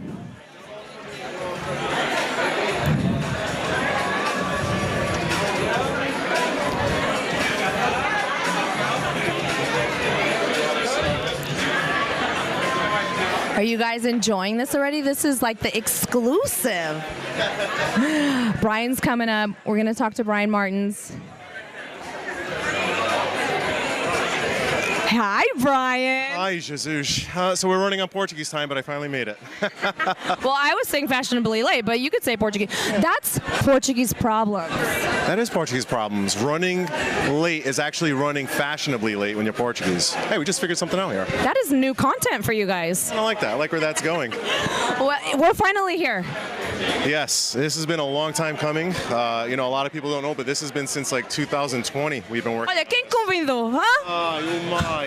Are you guys enjoying this already? This is like the exclusive. Brian's coming up. We're going to talk to Brian Martins. Hi, Brian. Hi, Jesus. So we're running on Portuguese time, but I finally made it. Well, I was saying fashionably late, but you could say Portuguese. That's Portuguese Problems. That is Portuguese Problems. Running late is actually running fashionably late when you're Portuguese. Hey, we just figured something out here. That is new content for you guys. I like that. I like where that's going. Well, we're finally here. Yes, this has been a long time coming. You know, a lot of people don't know, but this has been since like 2020 we've been working. Olha, quem convidou, huh? You Mike.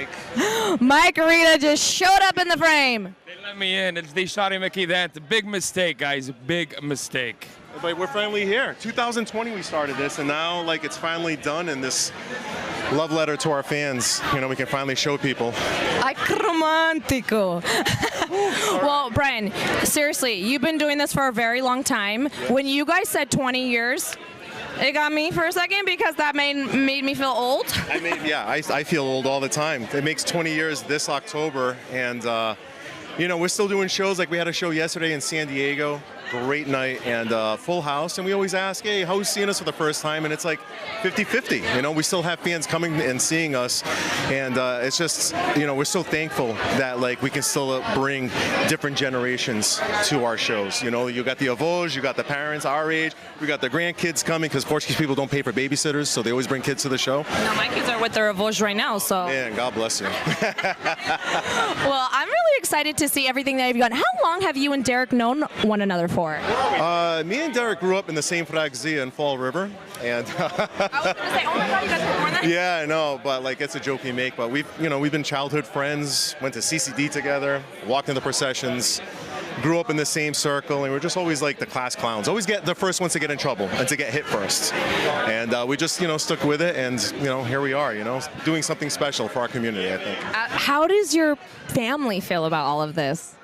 Mike Rita just showed up in the frame. They let me in. Eles deixaram-me aqui dentro. Big mistake, guys. Big mistake. But we're finally here. 2020 we started this, and now like it's finally done, and this love letter to our fans. You know, we can finally show people. Ay, que romántico. Well, Brian, seriously, you've been doing this for a very long time. When you guys said 20 years, it got me for a second because that made me feel old. I feel old all the time. It makes 20 years this October, and you know, we're still doing shows. Like we had a show yesterday in San Diego. Great night and full house, and we always ask, hey, who's seeing us for the first time? And it's like 50-50. You know, we still have fans coming and seeing us, and it's just, you know, we're so thankful that like we can still bring different generations to our shows. You know, you got the avós, you got the parents our age, we got the grandkids coming because Portuguese people don't pay for babysitters, so they always bring kids to the show. No, my kids are with their avós right now, so. Man, God bless you. Well, I'm really excited to see everything that you've done. How long have you and Derrick known one another for? Me and Derrick grew up in the same freguesia in Fall River, and I was going to say, oh my God, you guys were born there? Yeah, I know, but like it's a joke we make. But we've been childhood friends, went to CCD together, walked in the processions, grew up in the same circle, and we're just always like the class clowns. Always get the first ones to get in trouble and to get hit first. And we just stuck with it, and here we are, doing something special for our community, I think. How does your family feel about all of this?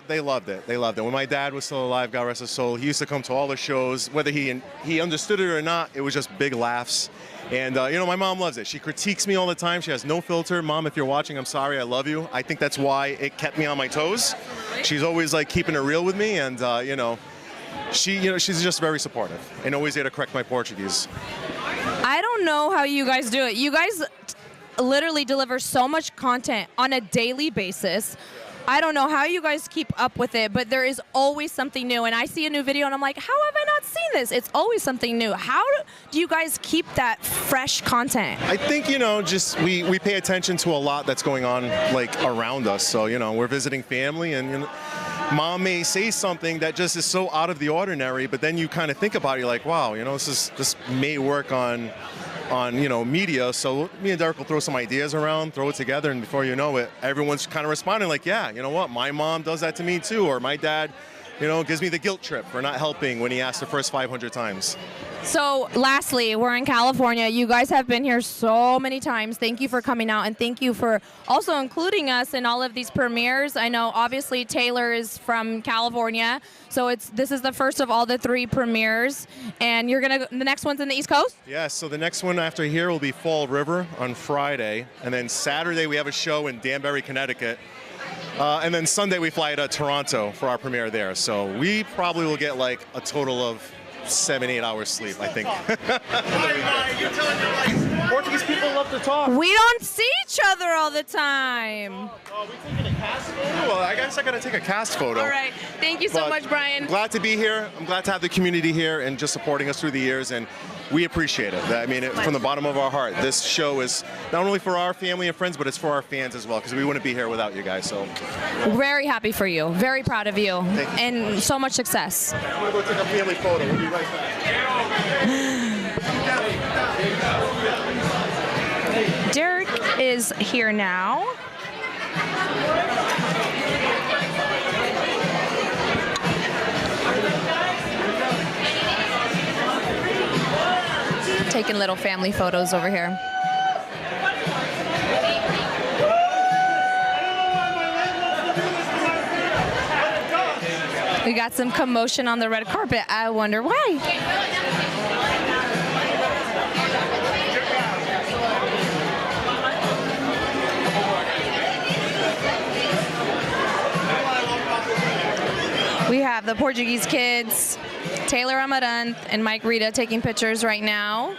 They loved it. They loved it. When my dad was still alive, God rest his soul, he used to come to all the shows. Whether he understood it or not, it was just big laughs. And, my mom loves it. She critiques me all the time. She has no filter. Mom, if you're watching, I'm sorry. I love you. I think that's why it kept me on my toes. She's always, like, keeping it real with me. And, she's just very supportive and always there to correct my Portuguese. I don't know how you guys do it. You guys literally deliver so much content on a daily basis. I don't know how you guys keep up with it, but there is always something new. And I see a new video and I'm like, how have I not seen this? It's always something new. How do you guys keep that fresh content? I think, just we pay attention to a lot that's going on like around us. So, we're visiting family and Mom may say something that just is so out of the ordinary, but then you kind of think about it, you're like, wow, this may work on media. So me and Derrick will throw some ideas around, throw it together, and before you know it, everyone's kind of responding like, yeah, you know what, my mom does that to me too, or my dad, gives me the guilt trip for not helping when he asked the first 500 times. So lastly, we're in California. You guys have been here so many times. Thank you for coming out, and thank you for also including us in all of these premieres. I know obviously Taylor is from California, so this is the first of all the 3 premieres, and the next one's in the East Coast? Yeah, so the next one after here will be Fall River on Friday, and then Saturday we have a show in Danbury, Connecticut. And then Sunday we fly to Toronto for our premiere there. So we probably will get like a total of 7-8 hours sleep, I think. You're telling your lies. Portuguese people love to talk. We don't see each other all the time. Oh, we taking a cast photo? Well, I guess I gotta take a cast photo. All right. Thank you so much, Brian. Glad to be here. I'm glad to have the community here and just supporting us through the years, and we appreciate it. I mean, from the bottom of our heart, this show is not only for our family and friends, but it's for our fans as well, because we wouldn't be here without you guys. So, very happy for you. Very proud of you. And so much success. I'm gonna go take a family photo. We'll be right back. Derrick is here now. Taking little family photos over here. We got some commotion on the red carpet. I wonder why. We have the Portuguese kids, Taylor Amarante and Rita taking pictures right now.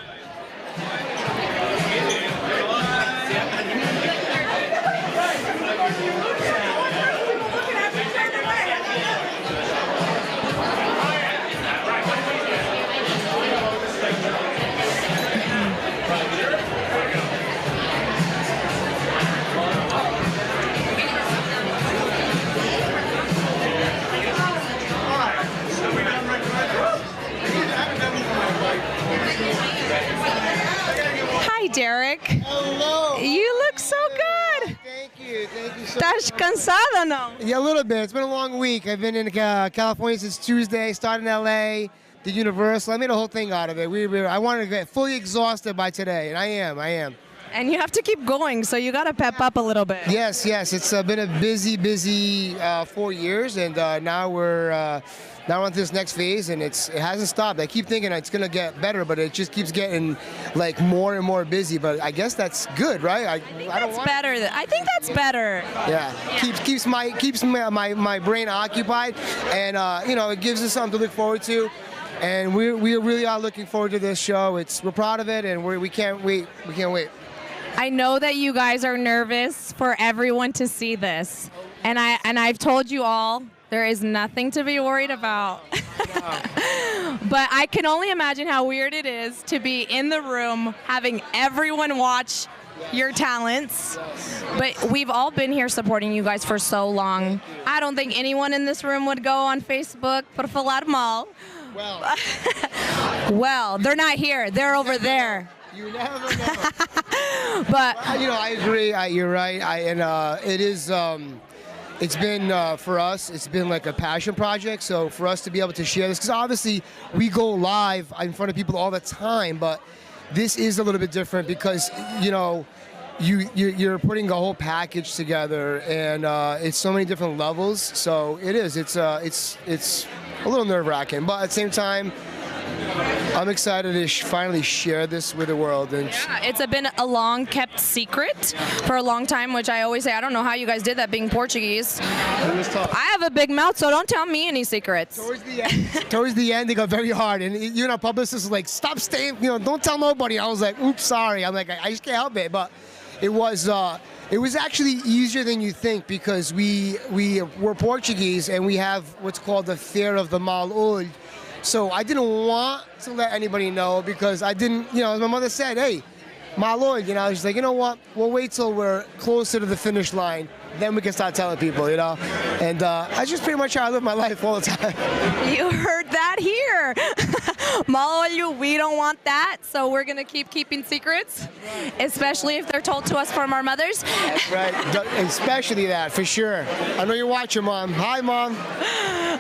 Hi, Derrick. Hello. You look so good. Thank you so Estás much. cansado, no? Yeah, a little bit. It's been a long week. I've been in California since Tuesday, started in LA, did Universal. I made a whole thing out of it. I wanted to get fully exhausted by today, and I am. And you have to keep going, so you got to pep up a little bit. Yes. It's been a busy 4 years, and now we're on to this next phase, and it hasn't stopped. I keep thinking it's going to get better, but it just keeps getting like more and more busy. But I guess that's good, right? I think that's better. Yeah. Keeps my brain occupied, and it gives us something to look forward to. And we really are looking forward to this show. We're proud of it, and we can't wait. We can't wait. I know that you guys are nervous for everyone to see this, and I've told you all there is nothing to be worried about. But I can only imagine how weird it is to be in the room having everyone watch your talents. But we've all been here supporting you guys for so long. I don't think anyone in this room would go on Facebook por falar mal. Well, well, they're not here. They're over there. You never know. But I agree. You're right. It is. It's been for us. It's been like a passion project. So for us to be able to share this, because obviously we go live in front of people all the time, but this is a little bit different because you're putting a whole package together, and it's so many different levels. So it is. It's a little nerve-wracking, but at the same time, I'm excited to finally share this with the world. And yeah, it's been a long-kept secret for a long time, which I always say, I don't know how you guys did that being Portuguese. It was tough. I have a big mouth, so don't tell me any secrets. Towards the end, it got very hard, and our publicist was like, "Stop staying, don't tell nobody." I was like, "Oops, sorry." I'm like, I just can't help it, but it was actually easier than you think because we're Portuguese and we have what's called the fear of the mal olho. So I didn't want to let anybody know because I didn't, as my mother said, hey, mal olho, she's like, you know what, we'll wait till we're closer to the finish line, then we can start telling people, And I just pretty much how I live my life all the time. You heard that here. Mal olho, we don't want that, so we're going to keep keeping secrets, especially if they're told to us from our mothers. That's right, especially that, for sure. I know you're watching, Mom. Hi, Mom.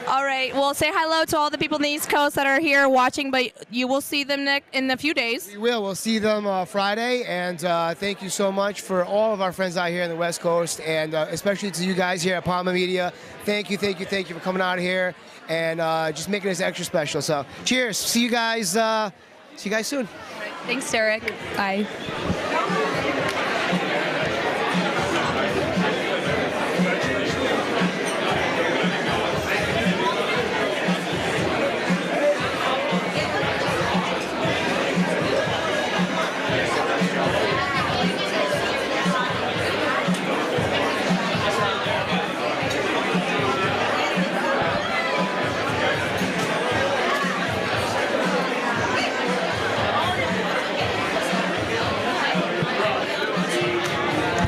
All right, well, say hello to all the people in the East Coast that are here watching, but you will see them in a few days. We will. We'll see them Friday, and thank you so much for all of our friends out here in the West Coast, and especially to you guys here at PAMA Media. Thank you for coming out here and just making this extra special. So, cheers. See you guys soon. Thanks, Derrick. Bye.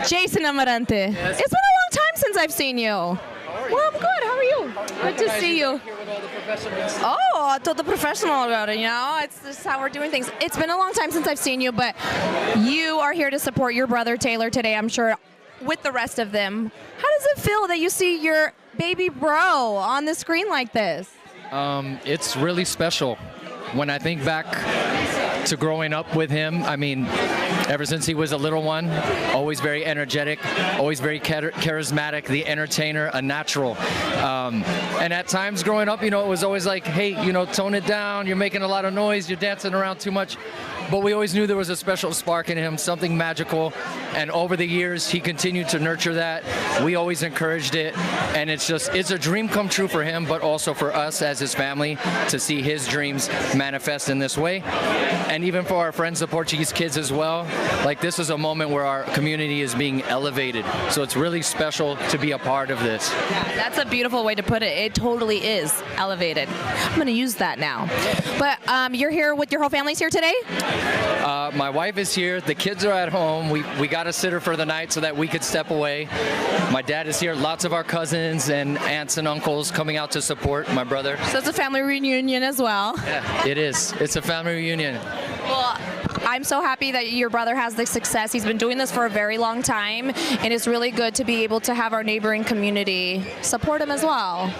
Jason Amarante. Yes. It's been a long time since I've seen you. Well, I'm good. How are you? Good to see you. Oh, todo professional about it, It's just how we're doing things. It's been a long time since I've seen you, but you are here to support your brother Taylor today, I'm sure, with the rest of them. How does it feel that you see your baby bro on the screen like this? It's really special. When I think back to growing up with him, ever since he was a little one, always very energetic, always very charismatic, the entertainer, a natural. And at times growing up, it was always like, hey, tone it down, you're making a lot of noise, you're dancing around too much. But we always knew there was a special spark in him, something magical. And over the years, he continued to nurture that. We always encouraged it. And it's a dream come true for him, but also for us as his family to see his dreams manifest in this way. And even for our friends, the Portuguese kids as well, this is a moment where our community is being elevated. So it's really special to be a part of this. Yeah, that's a beautiful way to put it. It totally is elevated. I'm going to use that now. But you're here with your whole family's here today? My wife is here. The kids are at home. We got a sitter for the night so that we could step away. My dad is here. Lots of our cousins and aunts and uncles coming out to support my brother. So it's a family reunion as well. Yeah, it is. It's a family reunion. Well, I'm so happy that your brother has the success. He's been doing this for a very long time, and it's really good to be able to have our neighboring community support him as well.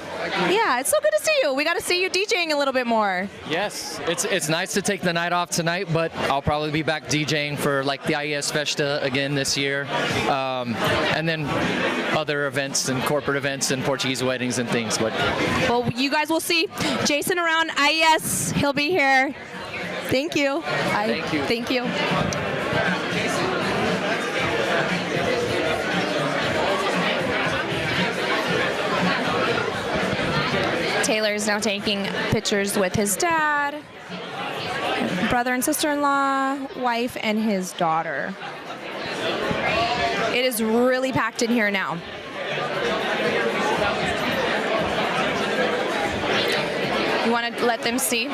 Yeah, it's so good to see you. We got to see you DJing a little bit more. Yes, it's nice to take the night off tonight, but I'll probably be back DJing for the IES Festa again this year, and then other events and corporate events and Portuguese weddings and things. But well, you guys will see Jason around IES. He'll be here. Thank you. Thank you. Thank you. Taylor is now taking pictures with his dad, brother and sister-in-law, wife, and his daughter. It is really packed in here now. You want to let them see?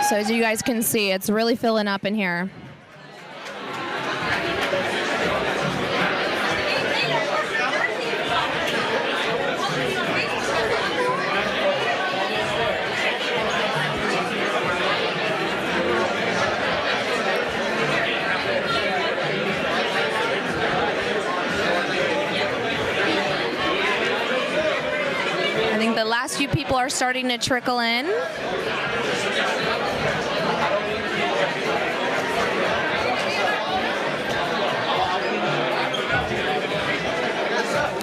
So As you guys can see, it's really filling up in here. I think the last few people are starting to trickle in.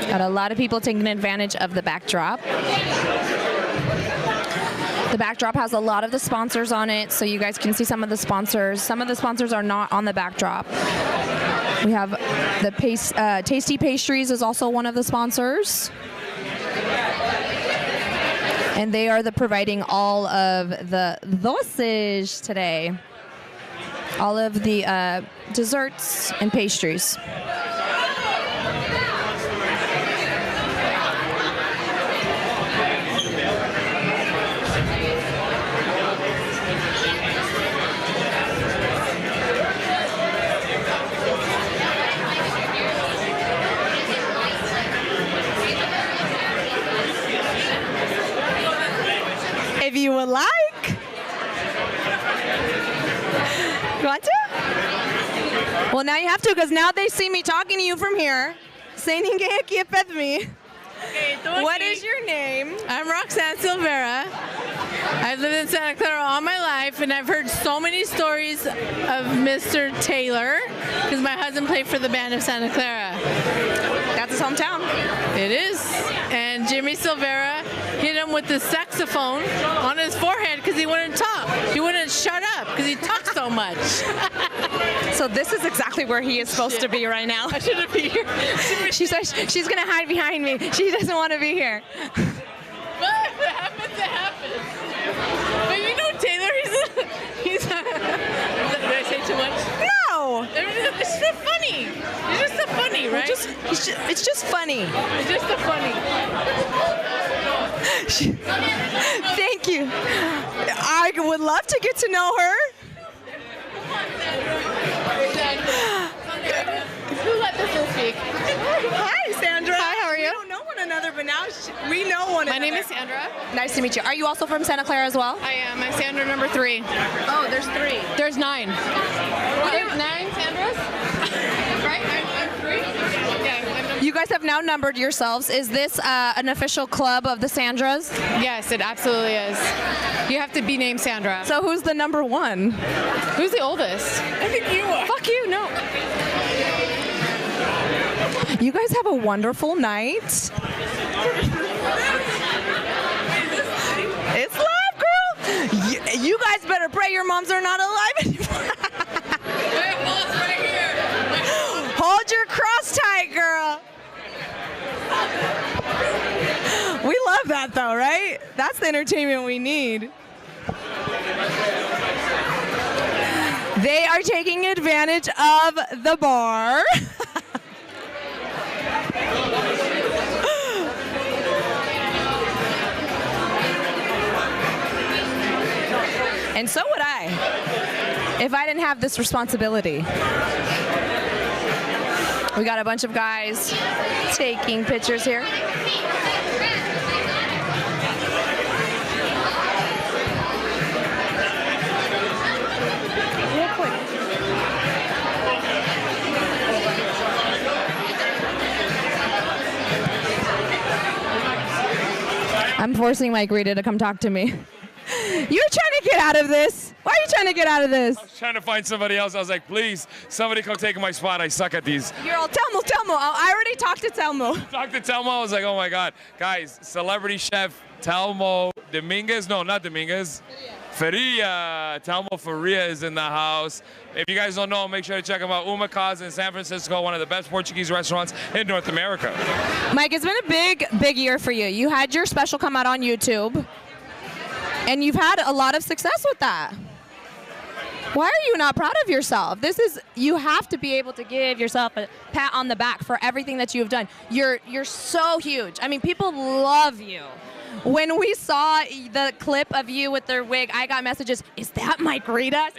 Got a lot of people taking advantage of the backdrop. The backdrop has a lot of the sponsors on it, so you guys can see some of the sponsors. Some of the sponsors are not on the backdrop. We have the Tasty Pastries is also one of the sponsors. And they are providing all of the doces today. All of the desserts and pastries. If you would like. You want to? Well, now you have to, because now they see me talking to you from here. Say ninguém aqui é perto de mim. What is your name? I'm Roxanne Silvera. I've lived in Santa Clara all my life, and I've heard so many stories of Mr. Taylor, because my husband played for the band of Santa Clara. That's his hometown. It is. And Jimmy Silvera hit him with the saxophone on his forehead because he wouldn't talk. He wouldn't shut up because he talks so much. So this is exactly where he is supposed to be right now. I shouldn't be here. She says she's going to hide behind me. She doesn't want to be here. But if it happens, it happens. But you know Taylor, he's did I say too much? No! It's so funny. It's just so funny, right? It's just funny. It's just so funny. Thank you. I would love to get to know her. Who let this one speak? Hi, Sandra. Hi, how are you? We don't know one another, but now we know one another. My name is Sandra. Nice to meet you. Are you also from Santa Clara as well? I am. I'm Sandra number 3. Oh, there's 3. There's 9. There's 9 Sandras? Right? I'm 3? Yeah. You guys have now numbered yourselves. Is this an official club of the Sandras? Yes, it absolutely is. You have to be named Sandra. So who's the number 1? Who's the oldest? I think you are. Fuck you, no. You guys have a wonderful night. It's live, girl. You guys better pray your moms are not alive anymore. Hold your cross tight, girl. We love that though, right? That's the entertainment we need. They are taking advantage of the bar. And so would I, if I didn't have this responsibility. We got a bunch of guys taking pictures here. Real quick. I'm forcing Mike Rita to come talk to me. You're trying to get out of this. Why are you trying to get out of this? I was trying to find somebody else. I was like, please, somebody come take my spot. I suck at these. You're all Telmo. I already talked to Telmo. Talked to Telmo. I was like, oh my God. Guys, celebrity chef Telmo Dominguez. No, not Dominguez. Faria. Telmo Faria is in the house. If you guys don't know, make sure to check him out. Uma Casa in San Francisco, one of the best Portuguese restaurants in North America. Mike, it's been a big year for you. You had your special come out on YouTube. And you've had a lot of success with that. Why are you not proud of yourself? You have to be able to give yourself a pat on the back for everything that you've done. You're so huge. I mean, people love you. when we saw the clip of you with their wig, I got messages, is that Mike Rita?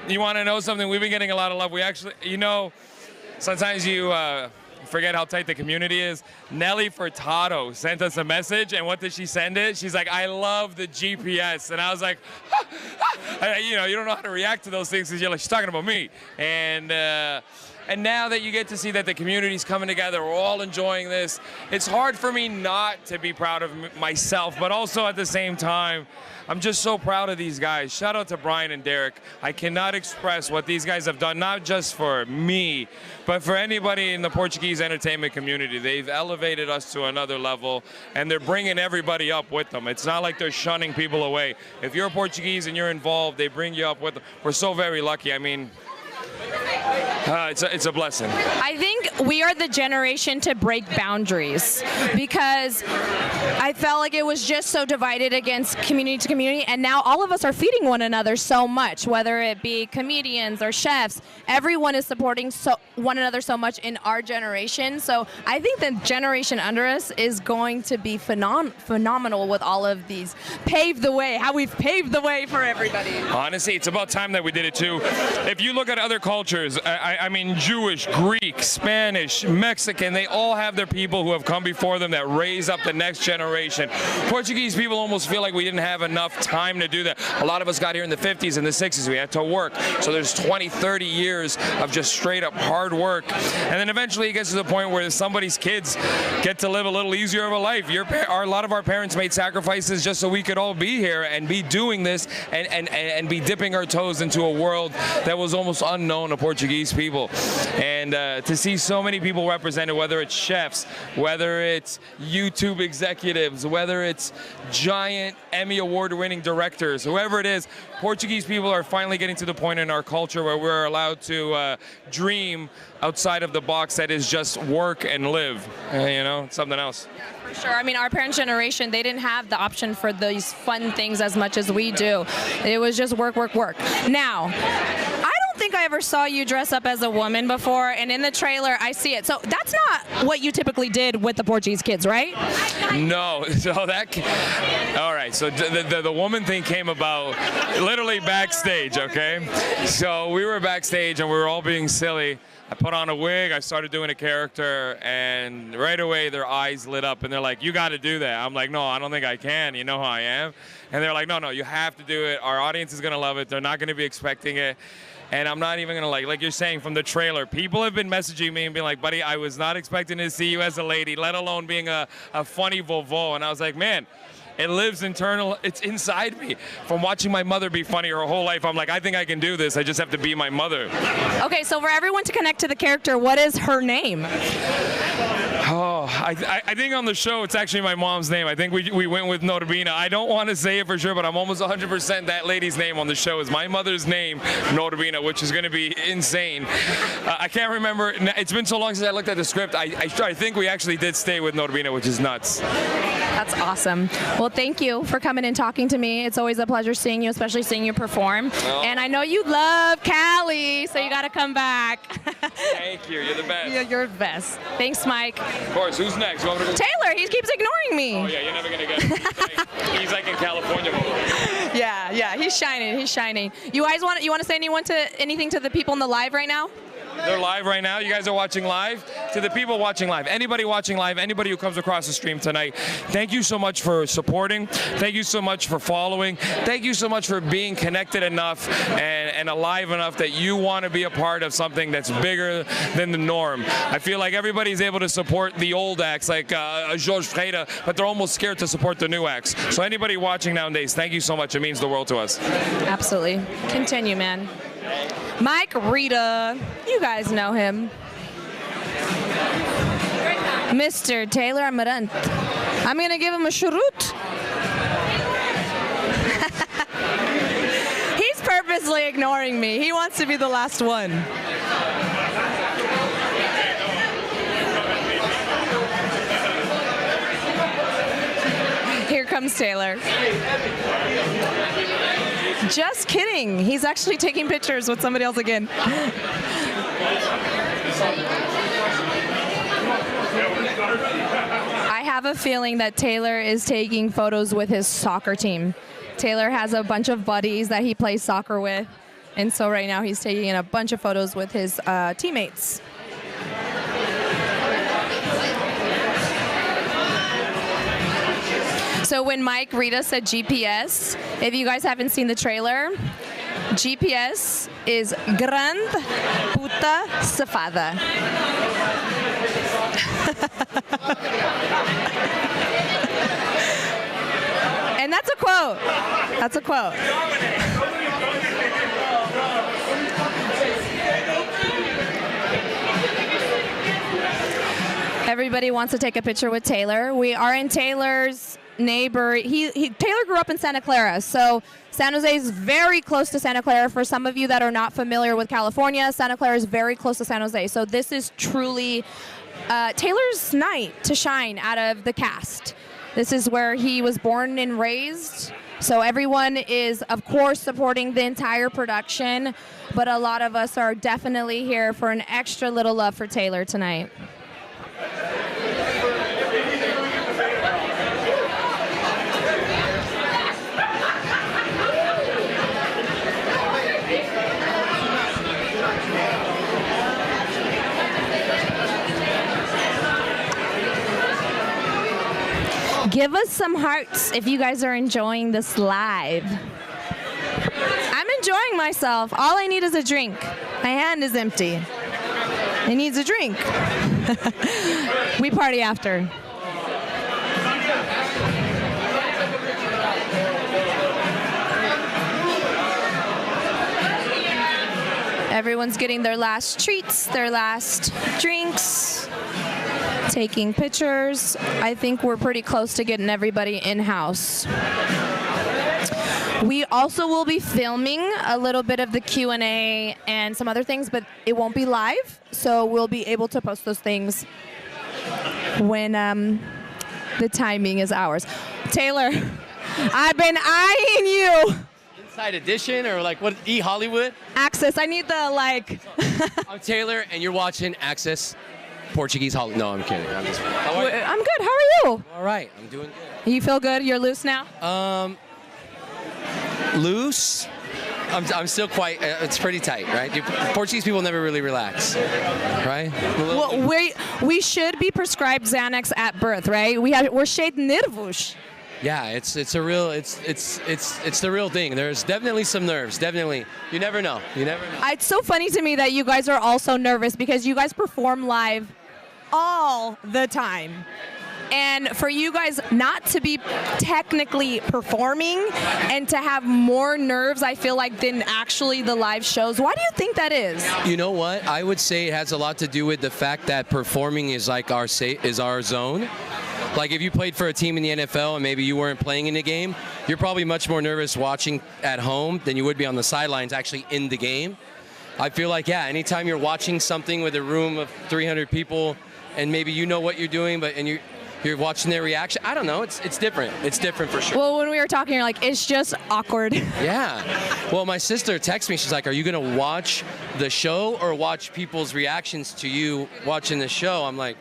You want to know something? We've been getting a lot of love. We actually, you know, sometimes you forget how tight the community is. Nelly Furtado sent us a message, and what did she send it? She's like, I love the GPS. And I was like, you know, you don't know how to react to those things because you're like, she's talking about me. And now that you get to see that the community's coming together, we're all enjoying this, it's hard for me not to be proud of myself, but also at the same time, I'm just so proud of these guys. Shout out to Brian and Derrick. I cannot express what these guys have done, not just for me, but for anybody in the Portuguese entertainment community. They've elevated us to another level, and they're bringing everybody up with them. It's not like they're shunning people away. If you're Portuguese and you're involved, they bring you up with them. We're so very lucky. I mean, it's a blessing. I think we are the generation to break boundaries because I felt like it was just so divided against community to community, and now all of us are feeding one another so much, whether it be comedians or chefs. Everyone is supporting one another so much in our generation. So I think the generation under us is going to be phenomenal with all of these. Pave the way, how we've paved the way for everybody. Honestly, it's about time that we did it too. If you look at other cultures, I mean, Jewish, Greek, Spanish, Mexican, they all have their people who have come before them that raise up the next generation. Portuguese people almost feel like we didn't have enough time to do that. A lot of us got here in the 50s and the 60s. We had to work. So there's 20, 30 years of just straight up hard work. And then eventually it gets to the point where somebody's kids get to live a little easier of a life. A lot of our parents made sacrifices just so we could all be here and be doing this and be dipping our toes into a world that was almost unknown to Portuguese people. And to see so many people represented, whether it's chefs, whether it's YouTube executives, whether it's giant Emmy award-winning directors, whoever it is, Portuguese people are finally getting to the point in our culture where we're allowed to dream outside of the box that is just work and live. You know, something else. For sure. I mean, our parents' generation, they didn't have the option for these fun things as much as we do. It was just work, work, work. Now, I don't think I ever saw you dress up as a woman before, and in the trailer, I see it. So that's not what you typically did with the Portuguese kids, right? No. So all right. So the woman thing came about literally backstage, okay? So we were backstage, and we were all being silly. I put on a wig, I started doing a character, and right away their eyes lit up and they're like, you got to do that. I'm like, no, I don't think I can. You know who I am? And they're like, no, you have to do it. Our audience is going to love it. They're not going to be expecting it. And I'm not even going to like you're saying from the trailer, people have been messaging me and being like, buddy, I was not expecting to see you as a lady, let alone being a funny vovo. And I was like, man, it lives internal. It's inside me. From watching my mother be funny her whole life, I'm like, I think I can do this. I just have to be my mother. Okay, so for everyone to connect to the character, what is her name? Oh, I think on the show it's actually my mom's name. I think we went with Norbina. I don't want to say it for sure, but I'm almost 100% that lady's name on the show is my mother's name, Norbina, which is going to be insane. I can't remember. It's been so long since I looked at the script. I think we actually did stay with Norbina, which is nuts. That's awesome. Well, thank you for coming and talking to me. It's always a pleasure seeing you, especially seeing you perform. Oh. And I know you love Cali, so you got to come back. Thank you. You're the best. Yeah, you're the best. Thanks, Mike. Of course. Who's next? Taylor. He keeps ignoring me. Oh, yeah. You're never going to get him. He's like in California mode. Yeah. He's shining. He's shining. You guys want to say anything to the people in the live right now? They're live right now. You guys are watching live. To the people watching live, anybody watching live, anybody who comes across the stream tonight, thank you so much for supporting. Thank you so much for following. Thank you so much for being connected enough and alive enough that you want to be a part of something that's bigger than the norm. I feel like everybody's able to support the old acts like Jorge Freire, but they're almost scared to support the new acts. So anybody watching nowadays, thank you so much. It means the world to us. Absolutely. Continue, man. Mike Rita, you guys know him. Mr. Taylor Amarante. I'm going to give him a churut. He's purposely ignoring me. He wants to be the last one. Here comes Taylor. Just kidding. He's actually taking pictures with somebody else again. I have a feeling that Taylor is taking photos with his soccer team. Taylor has a bunch of buddies that he plays soccer with, and so right now he's taking a bunch of photos with his teammates. So when Rita said GPS, if you guys haven't seen the trailer, GPS is Grand Puta Safada. And that's a quote. That's a quote. Everybody wants to take a picture with Taylor. We are in Taylor's neighbor. Taylor grew up in Santa Clara, so San Jose is very close to Santa Clara. For some of you that are not familiar with California, Santa Clara is very close to San Jose. So this is truly Taylor's night to shine out of the cast. This is where he was born and raised. So everyone is, of course, supporting the entire production, but a lot of us are definitely here for an extra little love for Taylor tonight. Give us some hearts if you guys are enjoying this live. I'm enjoying myself. All I need is a drink. My hand is empty. It needs a drink. We party after. Everyone's getting their last treats, their last drinks, taking pictures. I think we're pretty close to getting everybody in-house. We also will be filming a little bit of the Q&A and some other things, but it won't be live, so we'll be able to post those things when the timing is ours. Taylor, I've been eyeing you. Inside Edition or like what? Hollywood? Access. I need the like. I'm Taylor, and you're watching Access Portuguese Hollywood. No, I'm kidding. I'm good. I'm good. How are you? All right. I'm doing good. You feel good? You're loose now? Loose. I'm still quite. It's pretty tight, right? Portuguese people never really relax, right? Well, we should be prescribed Xanax at birth, right? We're cheio de nervos. Yeah, it's the real thing. There's definitely some nerves. Definitely. You never know. You never know. It's so funny to me that you guys are all so nervous because you guys perform live all the time. And for you guys not to be technically performing and to have more nerves, I feel like, than actually the live shows. Why do you think that is? You know what? I would say it has a lot to do with the fact that performing is like our zone. Like if you played for a team in the NFL and maybe you weren't playing in the game, you're probably much more nervous watching at home than you would be on the sidelines actually in the game. I feel like, yeah, anytime you're watching something with a room of 300 people and maybe you know what you're doing, and you're watching their reaction. I don't know. It's different. It's different for sure. Well, when we were talking, you're like, it's just awkward. Yeah. Well, my sister texted me. She's like, are you going to watch the show or watch people's reactions to you watching the show? I'm like,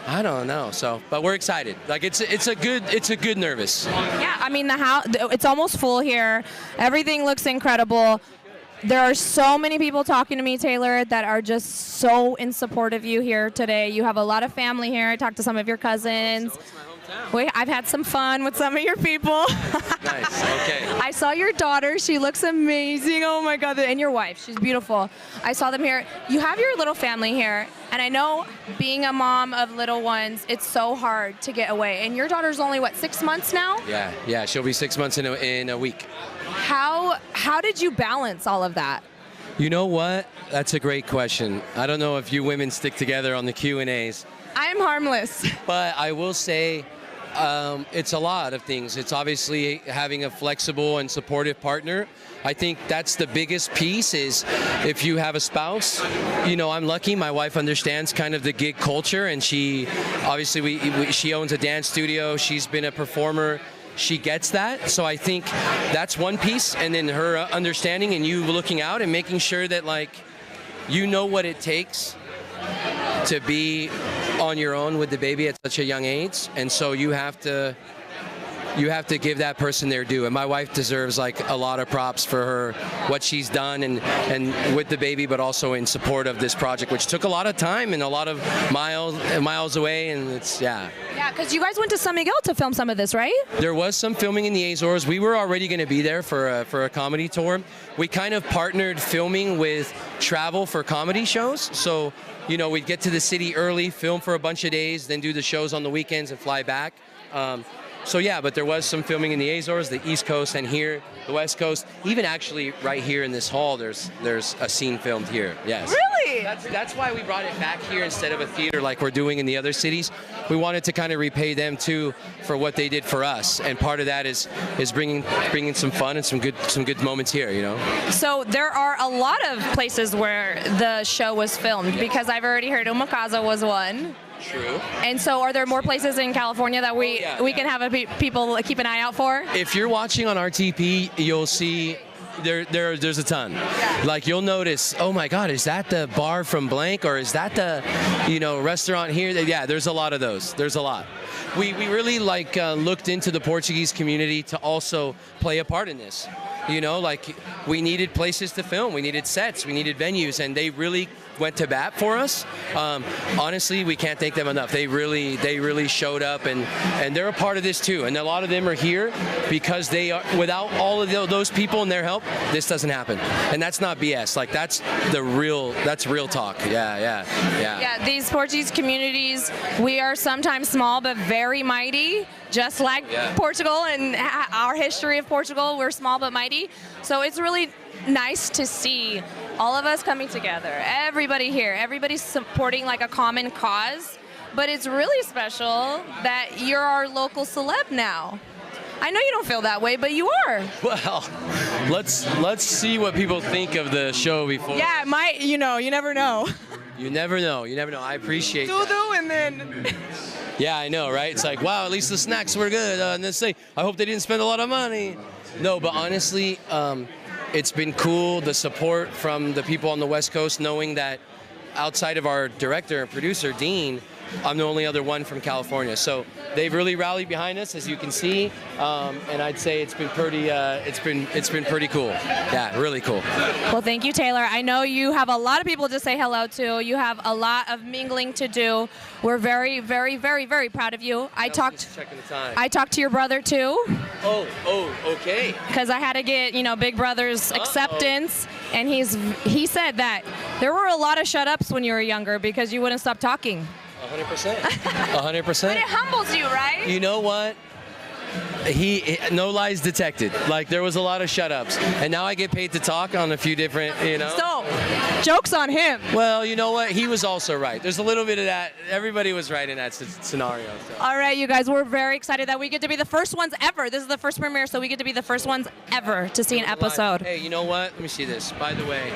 I don't know. So, but we're excited. Like it's a good nervous. Yeah, I mean the house, it's almost full here. Everything looks incredible. There are so many people talking to me, Taylor, that are just so in support of you here today. You have a lot of family here. I talked to some of your cousins. So it's my hometown. I've had some fun with some of your people. Nice. Okay. I saw your daughter. She looks amazing. Oh my God. And your wife. She's beautiful. I saw them here. You have your little family here. And I know being a mom of little ones, it's so hard to get away. And your daughter's only, what, 6 months now? Yeah. She'll be 6 months in a week. How did you balance all of that? You know what? That's a great question. I don't know if you women stick together on the Q&As. I'm harmless. But I will say it's a lot of things. It's obviously having a flexible and supportive partner. I think that's the biggest piece is if you have a spouse. You know, I'm lucky. My wife understands kind of the gig culture, and she obviously she owns a dance studio. She's been a performer. She gets that. So I think that's one piece, and then her understanding and you looking out and making sure that like you know what it takes to be on your own with the baby at such a young age, and so you have to give that person their due. And my wife deserves like a lot of props for her, what she's done and with the baby, but also in support of this project, which took a lot of time and a lot of miles away. And it's, yeah. Yeah, because you guys went to San Miguel to film some of this, right? There was some filming in the Azores. We were already going to be there for a comedy tour. We kind of partnered filming with travel for comedy shows. So, you know, we'd get to the city early, film for a bunch of days, then do the shows on the weekends and fly back. So yeah, but there was some filming in the Azores, the East Coast, and here, the West Coast. Even actually right here in this hall, there's a scene filmed here, yes. Really? That's why we brought it back here instead of a theater like we're doing in the other cities. We wanted to kind of repay them too for what they did for us, and part of that is bringing some fun and some good moments here, you know. So there are a lot of places where the show was filmed, because I've already heard Umakaza was one. True. And so are there more places in California that we can have people keep an eye out for? If you're watching on RTP, you'll see there's a ton. Yeah. Like you'll notice, oh my God, is that the bar from blank, or is that the restaurant here? Yeah, there's a lot of those. There's a lot. We really looked into the Portuguese community to also play a part in this. You know, like we needed places to film, we needed sets, we needed venues, and they really went to bat for us. Honestly, we can't thank them enough. They really showed up, and they're a part of this too. And a lot of them are here because they are. Without all of those people and their help, this doesn't happen. And that's not BS. Like that's real talk. Yeah. Yeah, these Portuguese communities, we are sometimes small but very mighty. Just like Portugal and our history of Portugal, we're small but mighty. So it's really nice to see all of us coming together. Everybody here, everybody's supporting like a common cause. But it's really special that you're our local celeb now. I know you don't feel that way, but you are. Well, let's see what people think of the show before. Yeah, it might, you never know. You never know. I appreciate that. Doo-doo and then... Yeah, I know, right? It's like, wow, at least the snacks were good. And then say, I hope they didn't spend a lot of money. No, but honestly, it's been cool, the support from the people on the West Coast, knowing that outside of our director and producer, Dean, I'm the only other one from California. So they've really rallied behind us, as you can see, and I'd say it's been pretty. It's been pretty cool. Yeah, really cool. Well, thank you, Taylor. I know you have a lot of people to say hello to. You have a lot of mingling to do. We're very, very, very, very proud of you. I talked to your brother too. Oh, okay. Because I had to get Big Brother's acceptance, and he said that there were a lot of shut-ups when you were younger because you wouldn't stop talking. 100%. 100%. But it humbles you, right? You know what? No lies detected. Like there was a lot of shut-ups, and now I get paid to talk on a few different, So, joke's on him. Well, you know what? He was also right. There's a little bit of that. Everybody was right in that scenario. So. All right, you guys, we're very excited that we get to be the first ones ever. This is the first premiere, so we get to be the first ones ever to see an episode. Hey, you know what? Let me see this. By the way,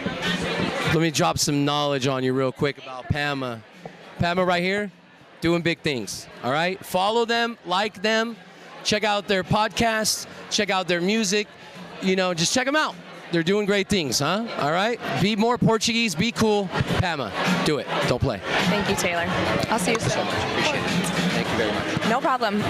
let me drop some knowledge on you real quick about PAMA. PAMA right here, doing big things, all right? Follow them, like them, check out their podcasts, check out their music, just check them out. They're doing great things, huh? All right? Be more Portuguese, be cool. PAMA, do it, don't play. Thank you, Taylor. I'll see you soon. So much, appreciate it. Thank you very much. No problem.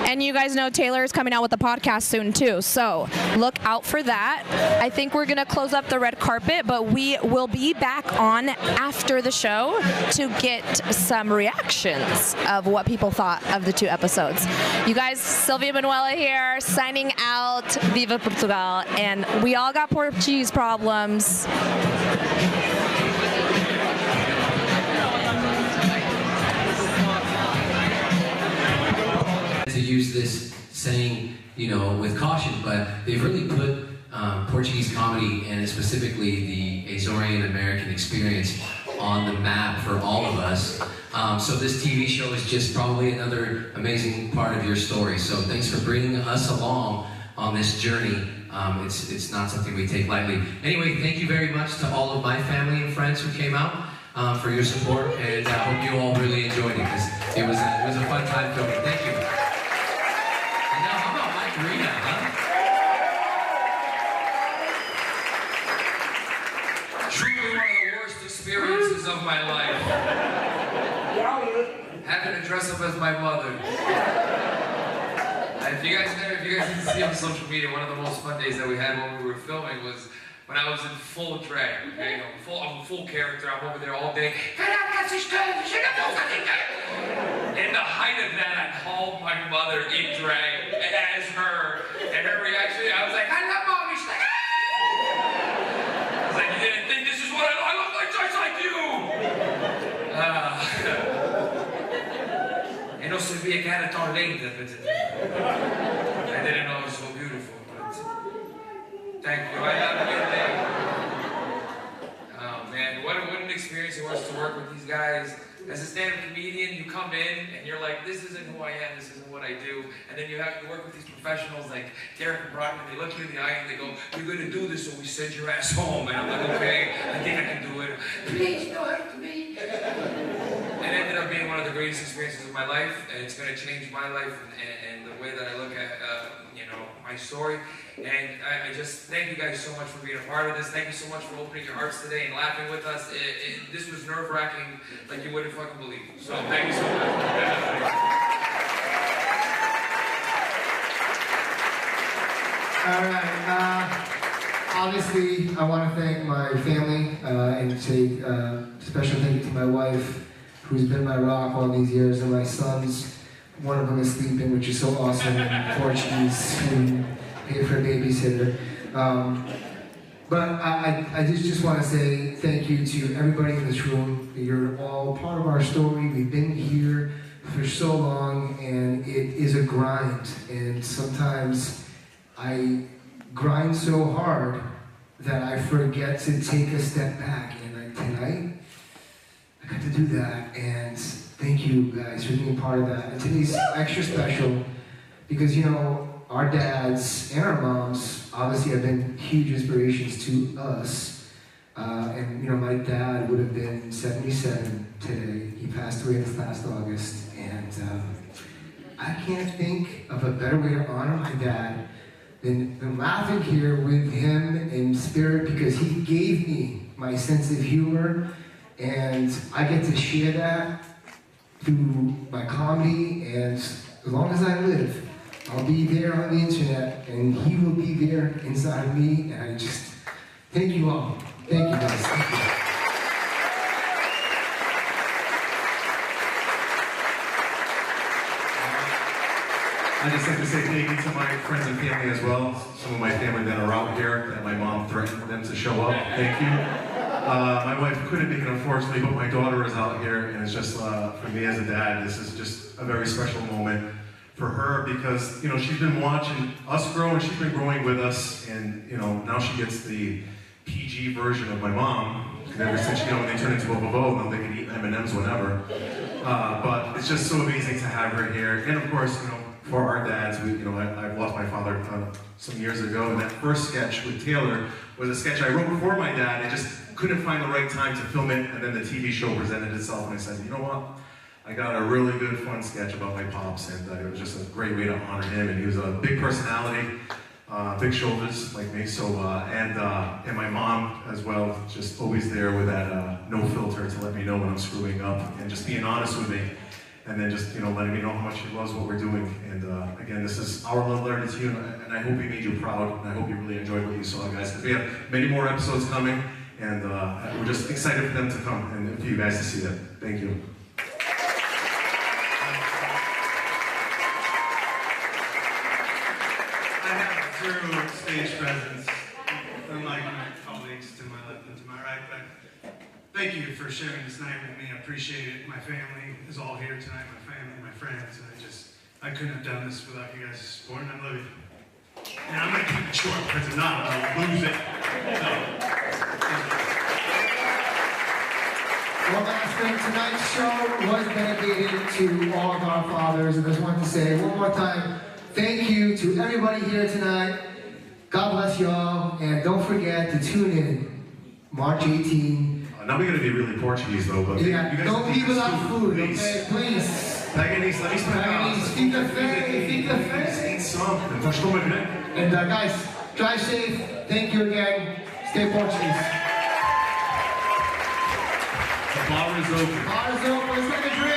And you guys know Taylor is coming out with a podcast soon too, so look out for that. I think we're gonna close up the red carpet, but we will be back on after the show to get some reactions of what people thought of the 2 episodes. You guys, Silvia Manuela here, signing out. Viva Portugal, and we all got Portuguese problems. To use this saying, with caution, but they've really put Portuguese comedy and specifically the Azorean American experience on the map for all of us. So this TV show is just probably another amazing part of your story. So thanks for bringing us along on this journey. It's not something we take lightly. Anyway, thank you very much to all of my family and friends who came out for your support, and I hope you all really enjoyed it because it was a fun time filming. Thank you. Rita, huh? Truly one of the worst experiences of my life. having to dress up as my mother. If you guys can see on social media, one of the most fun days that we had when we were filming was when I was in full drag, okay? I'm a full character, I'm over there all day. In the height of that, I called my mother in drag as her, and her reaction, I was like, I love mommy. She's like, ah! I was like, you didn't think this is what I look like just like you. E non serviva che era tan linda. I didn't know it was so beautiful, but thank you. I love you. Oh man, what an experience it was to work with these guys. As a stand-up comedian, you come in and you're like, this isn't who I am, this isn't what I do. And then you have to work with these professionals like Derrick and Brian, and they look you in the eye and they go, you're going to do this or we send your ass home. And I'm like, okay, I think I can do it. Please don't hurt me. It ended up being one of the greatest experiences of my life, and it's going to change my life and the way that I look at, my story. And I just thank you guys so much for being a part of this. Thank you so much for opening your hearts today and laughing with us. This was nerve-wracking like you wouldn't fucking believe. So thank you so much. All right. Obviously, I want to thank my family and say a special thank you to my wife, who's been my rock all these years, and my sons. One of them is sleeping, which is so awesome in Portuguese, and paid for a babysitter. But I just want to say thank you to everybody in this room. You're all part of our story. We've been here for so long, and it is a grind. And sometimes I grind so hard that I forget to take a step back. And like tonight, I got to do that. And thank you guys for being part of that. And today's extra special because, our dads and our moms obviously have been huge inspirations to us. And my dad would have been 77 today. He passed away this last August. And I can't think of a better way to honor my dad than laughing here with him in spirit, because he gave me my sense of humor, and I get to share that through my comedy, and as long as I live, I'll be there on the internet, and he will be there inside of me, and I just thank you all. Thank you guys. Thank you. I'd just like to say thank you to my friends and family as well. Some of my family that are out here that my mom threatened them to show up. Thank you. My wife couldn't make it, unfortunately, but my daughter is out here, and it's just, for me as a dad, this is just a very special moment for her because, she's been watching us grow, and she's been growing with us, and, now she gets the PG version of my mom. And ever since, when they turn into a bobo, now they can eat M&Ms whenever. But it's just so amazing to have her here. And of course, for our dads, I've lost my father some years ago, and that first sketch with Taylor was a sketch I wrote before my dad. I just couldn't find the right time to film it, and then the TV show presented itself, and I said, you know what? I got a really good, fun sketch about my pops, and it was just a great way to honor him, and he was a big personality, big shoulders like me, so, and my mom as well, just always there with that no filter to let me know when I'm screwing up, and just being honest with me. And then just, letting me know how much he loves what we're doing. And again, this is our love letter to you, and I hope we made you proud, and I hope you really enjoyed what you saw, guys, because we have many more episodes coming, and we're just excited for them to come and for you guys to see them. Thank you. I have zero stage presence, unlike my colleagues to my left and to my right, but thank you for sharing this night with me. I appreciate it. My family is all here tonight, my family, my friends, and I couldn't have done this without you guys' support, and I love you. And I'm going to keep it short because if not, I'll lose it. So, One last thing, tonight's show was dedicated to all of our fathers, and I just want to say one more time, thank you to everybody here tonight. God bless y'all, and don't forget to tune in March 18. Now we're going to be really Portuguese though, but yeah, you guys don't leave without food, please. Okay? Please. Paganese, let me spend Paganese, fica fé. Eat something. And guys, drive safe. Thank you again. Stay Portuguese. The bar is open. Bar is open. Let's make a drink.